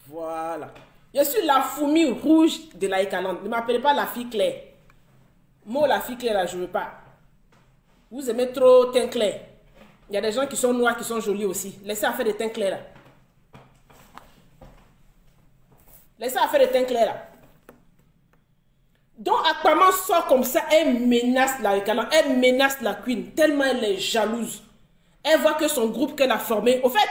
Voilà. Je suis la fourmi rouge de la Ekalande. Ne m'appelez pas la fille Claire. Moi, la fille Claire, là, je ne veux pas. Vous aimez trop teint clair. Il y a des gens qui sont noirs, qui sont jolis aussi. Laissez à faire des teints clairs, là. Laissez à faire des teints clairs, là. Donc, Aquaman sort comme ça, elle menace la Ekalande, elle menace la Queen, tellement elle est jalouse. Elle voit que son groupe qu'elle a formé... Au fait,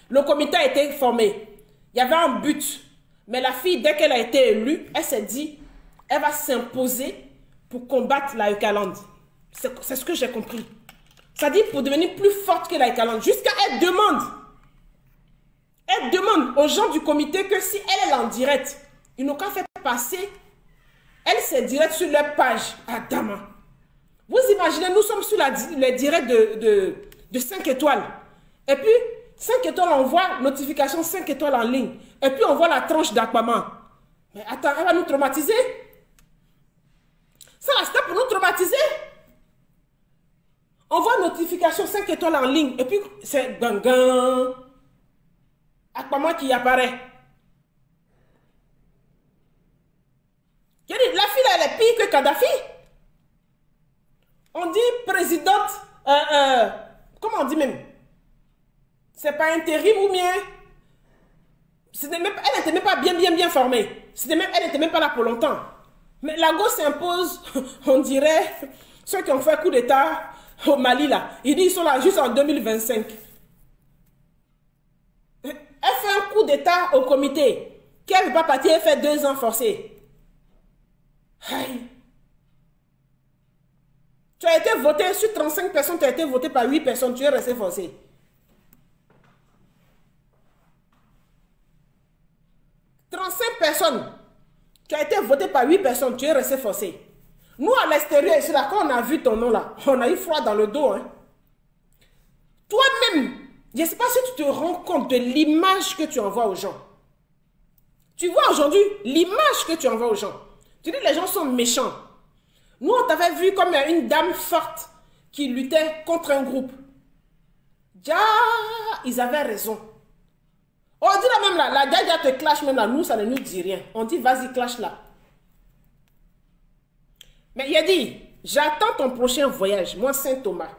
le comité a été formé. Il y avait un but. Mais la fille, dès qu'elle a été élue, elle s'est dit, elle va s'imposer pour combattre la Ekalande. C'est ce que j'ai compris. Ça dit pour devenir plus forte que la Ekalande. Jusqu'à elle demande aux gens du comité que si elle est en direct, ils n'ont qu'à faire passer elle s'est direct sur leur page à Dama. Vous imaginez, nous sommes sur les directs de 5 étoiles. Et puis, 5 étoiles, on voit notification 5 étoiles en ligne. Et puis, on voit la tranche d'Aquaman. Mais attends, elle va nous traumatiser. Ça, c'était pour nous traumatiser. On voit notification 5 étoiles en ligne. Et puis, c'est gangan. Aquaman qui apparaît. La fille, elle est pire que Kadhafi. On dit présidente, comment on dit même? C'est pas intérim ou bien? Elle n'était même pas bien formée. Elle n'était même pas là pour longtemps. Mais la gauche s'impose, on dirait, ceux qui ont fait coup d'État au Mali là. Ils disent qu'ils sont là juste en 2025. Elle fait un coup d'État au comité. Qu'elle ne veut pas partir, elle fait 2 ans forcés. Aïe. Tu as été voté sur 35 personnes, tu as été voté par 8 personnes, tu es resté forcé. Personnes. Tu as été voté par 8 personnes, tu es resté forcé. Nous, à l'extérieur, c'est là, quand on a vu ton nom là, on a eu froid dans le dos. Hein. Toi-même, je ne sais pas si tu te rends compte de l'image que tu envoies aux gens. Tu vois aujourd'hui l'image que tu envoies aux gens. Tu dis les gens sont méchants. Nous, on t'avait vu comme une dame forte qui luttait contre un groupe. Ja, ils avaient raison. On dit là même là, la Djadia te clash même là, nous ça ne nous dit rien. On dit vas-y clash là. Mais il a dit, j'attends ton prochain voyage, moi Saint-Thomas.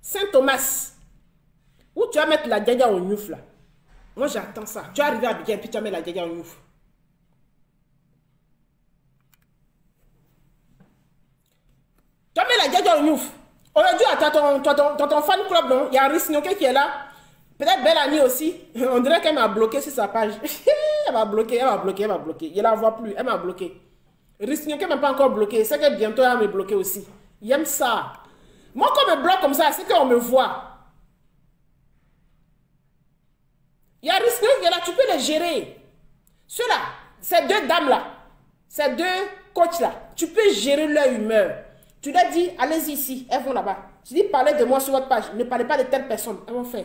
Saint-Thomas, où tu vas mettre la Djadia au Niouf là. Moi, j'attends ça. Tu es arrivé à Abidjan, puis tu as mis la Djadia en ouf. Tu as mis la Djadia en ouf. Aujourd'hui, ton fan club, non? Il y a Risnoke qui est là. Peut-être Bellani aussi. On dirait qu'elle m'a bloqué sur sa page. Elle m'a bloqué, elle m'a bloqué, elle m'a bloqué. Je ne la vois plus, elle m'a bloqué. Risnoke ne m'a pas encore bloqué. C'est que bientôt, elle va me bloquer aussi. Il aime ça. Moi, quand on me bloque comme ça, c'est qu'on me voit. Il y a Risnoke qui est là, tu peux les gérer. Ceux-là, ces deux dames-là, ces deux coachs-là, tu peux gérer leur humeur. Tu leur dis, allez-y ici, elles vont là-bas. Tu dis, parlez de moi sur votre page. Ne parlez pas de telle personne. Elles vont faire.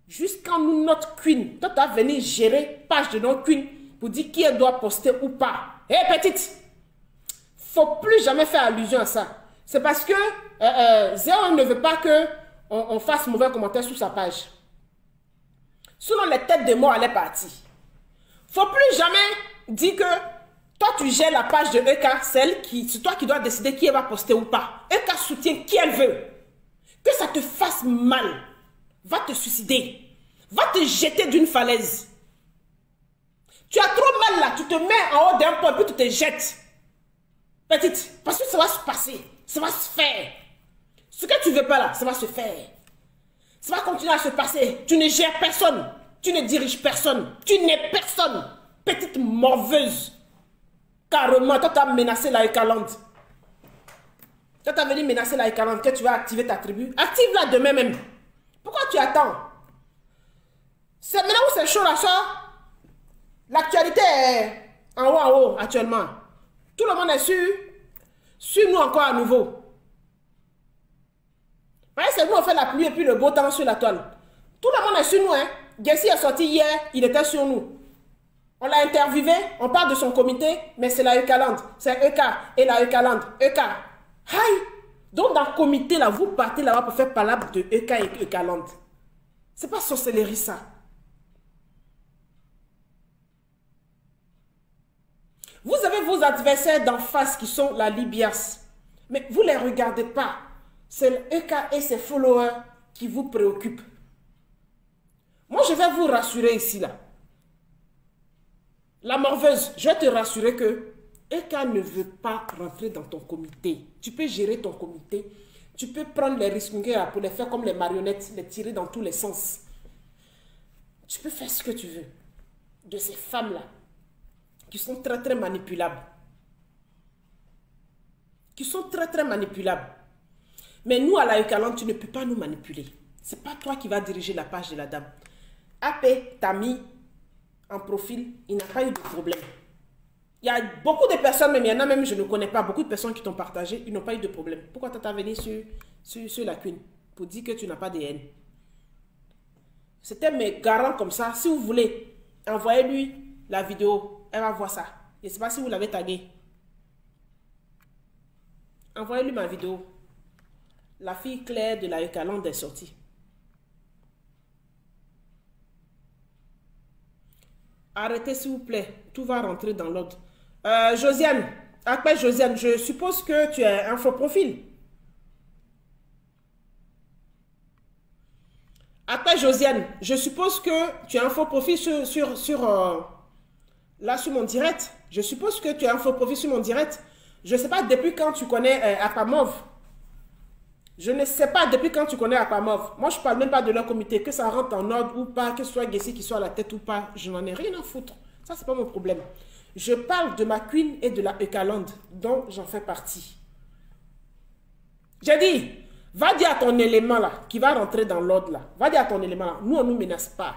Jusqu'à nous, notre queen, toi, tu vas venir gérer page de notre queen pour dire qui elle doit poster ou pas. Hé, petite, faut plus jamais faire allusion à ça. C'est parce que Zéo ne veut pas qu'on fasse mauvais commentaire sur sa page. Sinon, les têtes de mort allaient partir. Faut plus jamais dire que toi, tu gères la page de EK, c'est toi qui dois décider qui elle va poster ou pas. EK soutient qui elle veut. Que ça te fasse mal. Va te suicider. Va te jeter d'une falaise. Tu as trop mal là. Tu te mets en haut d'un pont puis tu te jettes. Petite, parce que ça va se passer. Ça va se faire. Ce que tu veux pas là, ça va se faire. Ça va continuer à se passer. Tu ne gères personne. Tu ne diriges personne. Tu n'es personne. Petite morveuse. Carrément, toi, tu as menacé la Ekaland. Toi, tu as venu menacer la Ekaland que tu vas activer ta tribu. Active-la demain même. Pourquoi tu attends? C'est maintenant où c'est chaud là, ça. L'actualité est en haut actuellement. Tout le monde est sur nous encore à nouveau. C'est nous on fait la pluie et puis le beau temps sur la toile. Tout le monde est sur nous. Hein. Gessi est sorti hier, il était sur nous. On l'a interviewé, on parle de son comité, mais c'est la Ekaland. C'est EK et la Ekaland. EK. Aïe! Donc dans le comité, là, vous partez là-bas pour faire palabre de EK et Ekaland. C'est pas sorcellerie ça. Vous avez vos adversaires d'en face qui sont la Libias. Mais vous ne les regardez pas. C'est EK et ses followers qui vous préoccupent. Moi, je vais vous rassurer ici, là. La morveuse, je vais te rassurer que EK ne veut pas rentrer dans ton comité. Tu peux gérer ton comité. Tu peux prendre les risques pour les faire comme les marionnettes, les tirer dans tous les sens. Tu peux faire ce que tu veux. De ces femmes-là, qui sont très, très manipulables. Qui sont très, très manipulables. Mais nous, à la Ekaland, tu ne peux pas nous manipuler. Ce n'est pas toi qui vas diriger la page de la dame. AP t'a mis en profil, il n'a pas eu de problème. Il y a beaucoup de personnes, même il y en a même, je ne connais pas, beaucoup de personnes qui t'ont partagé, ils n'ont pas eu de problème. Pourquoi tu as venu sur la queen pour dire que tu n'as pas de haine? C'était mes garants comme ça. Si vous voulez, envoyez-lui la vidéo. Elle va voir ça. Je ne sais pas si vous l'avez tagué. Envoyez-lui ma vidéo. La fille Claire de la Ekaland est sortie. Arrêtez s'il vous plaît. Tout va rentrer dans l'ordre. Josiane. Après Josiane, je suppose que tu es un faux profil. Après Josiane, je suppose que tu as un faux profil là sur mon direct. Je suppose que tu as un faux profil sur mon direct. Je ne sais pas depuis quand tu connais Apamov. Je ne sais pas depuis quand tu connais Apamov. Moi, je ne parle même pas de leur comité. Que ça rentre en ordre ou pas, que ce soit Gessi qui soit à la tête ou pas, je n'en ai rien à foutre. Ça, ce n'est pas mon problème. Je parle de ma queen et de la Ekaland, dont j'en fais partie. J'ai dit, va dire à ton élément là, qui va rentrer dans l'ordre là. Va dire à ton élément là, nous, on ne nous menace pas.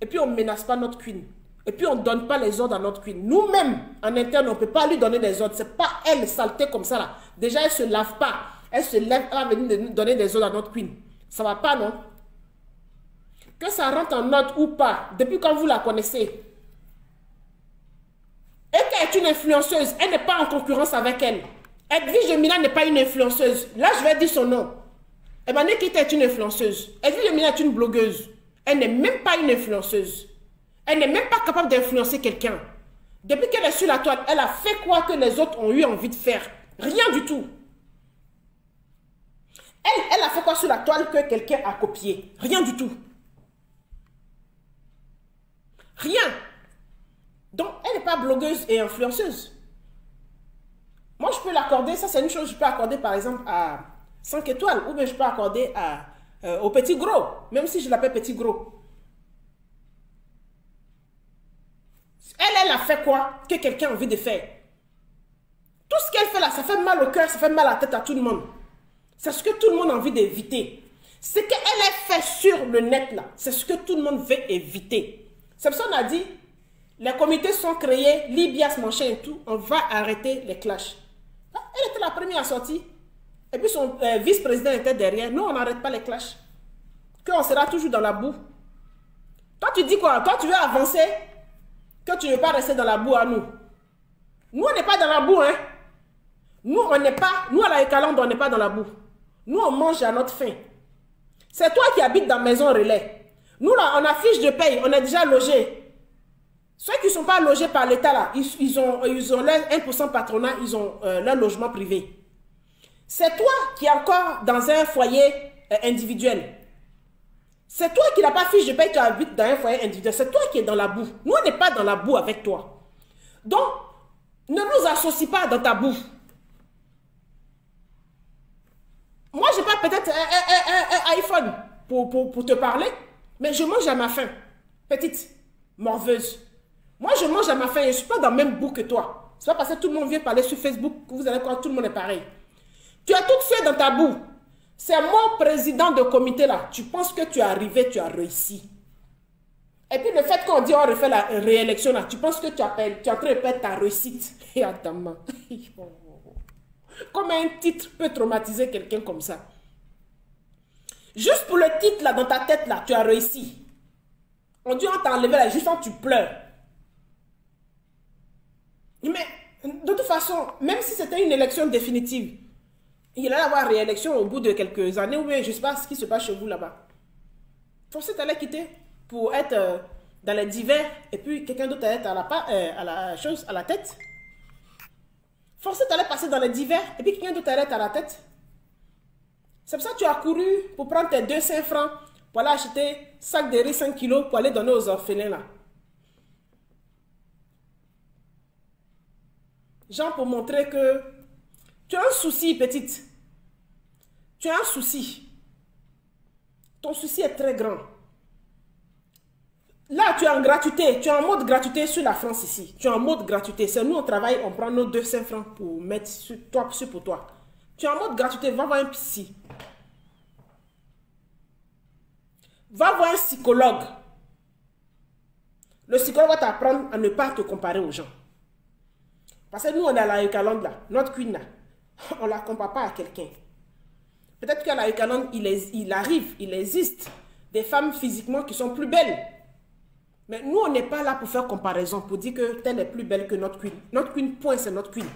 Et puis, on ne menace pas notre queen. Et puis, on ne donne pas les ordres à notre queen. Nous-mêmes, en interne, on ne peut pas lui donner des ordres. Ce n'est pas elle, saleté comme ça là. Déjà, elle ne se lave pas. Elle se lève, elle va venir nous donner des ordres à notre queen. Ça ne va pas, non? Que ça rentre en ordre ou pas, depuis quand vous la connaissez. Et qu'elle est une influenceuse, elle n'est pas en concurrence avec elle. Edwige Gemina n'est pas une influenceuse. Là, je vais dire son nom. Ebane Kita est une influenceuse. Edwige Gemina est une blogueuse. Elle n'est même pas une influenceuse. Elle n'est même pas capable d'influencer quelqu'un. Depuis qu'elle est sur la toile, elle a fait quoi que les autres ont eu envie de faire? Rien du tout. Elle a fait quoi sur la toile que quelqu'un a copié? Rien du tout. Rien. Donc, elle n'est pas blogueuse et influenceuse. Moi, je peux l'accorder, ça c'est une chose, je peux accorder par exemple à 5 étoiles, ou bien je peux accorder au petit gros, même si je l'appelle petit gros. Elle a fait quoi que quelqu'un a envie de faire? Tout ce qu'elle fait là, ça fait mal au cœur, ça fait mal à la tête à tout le monde. C'est ce que tout le monde a envie d'éviter. Ce qu'elle a fait sur le net là, c'est ce que tout le monde veut éviter. C'est pour ça qu'on a dit, les comités sont créés, Libias, machin et tout, on va arrêter les clashs. Elle était la première à sortir. Et puis son vice-président était derrière. Nous, on n'arrête pas les clashs. Qu'on sera toujours dans la boue. Toi, tu dis quoi? Toi, tu veux avancer? Que tu ne veux pas rester dans la boue à nous. Nous, on n'est pas dans la boue, hein. Nous, on n'est pas... Nous, à la Eucalande, on n'est pas dans la boue. Nous, on mange à notre faim. C'est toi qui habites dans Maison Relais. Nous, là, on a fiche de paye. On est déjà logés. Ceux qui ne sont pas logés par l'État, là, ils ont leur 1% patronat, ils ont leur logement privé. C'est toi qui es encore dans un foyer individuel. C'est toi qui n'as pas fiche de paye, tu habites dans un foyer individuel. C'est toi qui es dans la boue. Nous, on n'est pas dans la boue avec toi. Donc, ne nous associe pas dans ta boue. Moi, je n'ai pas peut-être un iPhone pour te parler, mais je mange à ma faim. Petite morveuse. Moi, je mange à ma faim. Je ne suis pas dans le même bout que toi. C'est pas parce que tout le monde vient parler sur Facebook que vous allez croire que tout le monde est pareil. Tu es toute seule dans ta boue. C'est mon président de comité là. Tu penses que tu es arrivé, tu as réussi. Et puis le fait qu'on dit on refait la réélection là, tu penses que tu es en train de perdre ta réussite. Et attends, comment un titre peut traumatiser quelqu'un comme ça? Juste pour le titre là, dans ta tête là, tu as réussi. On dit on t'a enlevé là, juste quand tu pleures. Mais de toute façon, même si c'était une élection définitive, il allait avoir réélection au bout de quelques années, ou bien je ne sais pas ce qui se passe chez vous là-bas. Forcé t'allais quitter pour être dans les divers, et puis quelqu'un d'autre allait être à la tête. Forcé t'allais passer dans les divers, et puis quelqu'un d'autre allait être à la tête. C'est pour ça que tu as couru pour prendre tes 200 francs, pour aller acheter sac de riz 5 kilos, pour aller donner aux orphelins là. Genre pour montrer que tu as un souci, petite. Tu as un souci. Ton souci est très grand. Là, tu es en gratuité. Tu es en mode gratuité sur la France ici. Tu es en mode gratuité. C'est nous, on travaille, on prend nos 200 francs pour mettre sur toi, pour toi. Tu es en mode gratuité. Va voir un psy. Va voir un psychologue. Le psychologue va t'apprendre à ne pas te comparer aux gens. Parce que nous, on est à la Eucalande là. Notre queen là. On ne la compare pas à quelqu'un. Peut-être qu'à la Eucalande, il existe des femmes physiquement qui sont plus belles. Mais nous, on n'est pas là pour faire comparaison, pour dire que telle est plus belle que notre queen. Notre queen, point, c'est notre queen.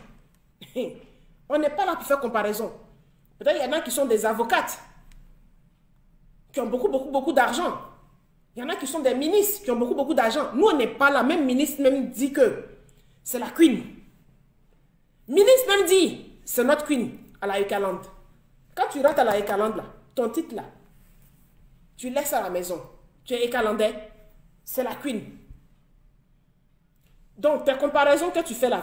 On n'est pas là pour faire comparaison. Peut-être qu'il y en a qui sont des avocates, qui ont beaucoup d'argent. Il y en a qui sont des ministres, qui ont beaucoup d'argent. Nous, on n'est pas là. Même ministre même dit que c'est la queen. Ministre même dit, c'est notre queen à la Eucalande. Quand tu rentres à la Eucalande, là, ton titre là, tu laisses à la maison. Tu es Eucalandais, c'est la queen. Donc, tes comparaisons que tu fais là,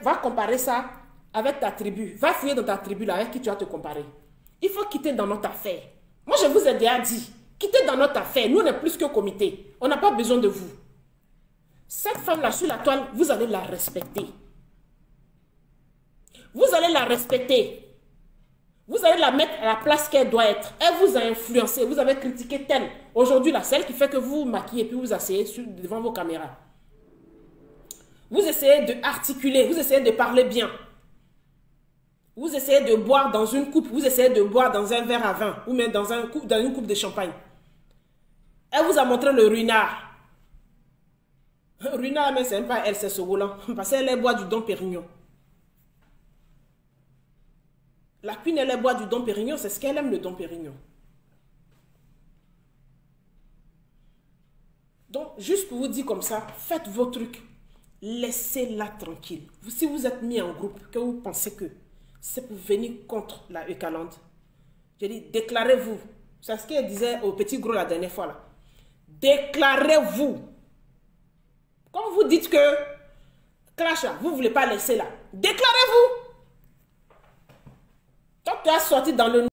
va comparer ça avec ta tribu. Va fouiller dans ta tribu là, avec qui tu vas te comparer. Il faut quitter dans notre affaire. Moi, je vous ai déjà dit, quittez dans notre affaire. Nous, on est plus que comité. On n'a pas besoin de vous. Cette femme là, sur la toile, vous allez la respecter. Vous allez la respecter. Vous allez la mettre à la place qu'elle doit être. Elle vous a influencé. Vous avez critiqué telle. Aujourd'hui, là, celle qui fait que vous vous maquillez puis vous asseyez devant vos caméras. Vous essayez de articuler. Vous essayez de parler bien. Vous essayez de boire dans une coupe. Vous essayez de boire dans un verre à vin. Ou même dans une coupe de champagne. Elle vous a montré le ruinard. Ruinard, mais c'est pas elle, c'est ce volant. Parce qu'elle boit du Dom Pérignon. La queen, elle boit du Dom Pérignon, c'est ce qu'elle aime, le Dom Pérignon. Donc, juste pour vous dire comme ça, faites vos trucs. Laissez-la tranquille. Si vous êtes mis en groupe, que vous pensez que c'est pour venir contre la Eucalande, je dis, déclarez-vous. C'est ce qu'elle disait au petit gros la dernière fois là. Déclarez-vous. Comme vous dites que Clash, vous ne voulez pas laisser là. Déclarez-vous. Quand tu as sorti dans le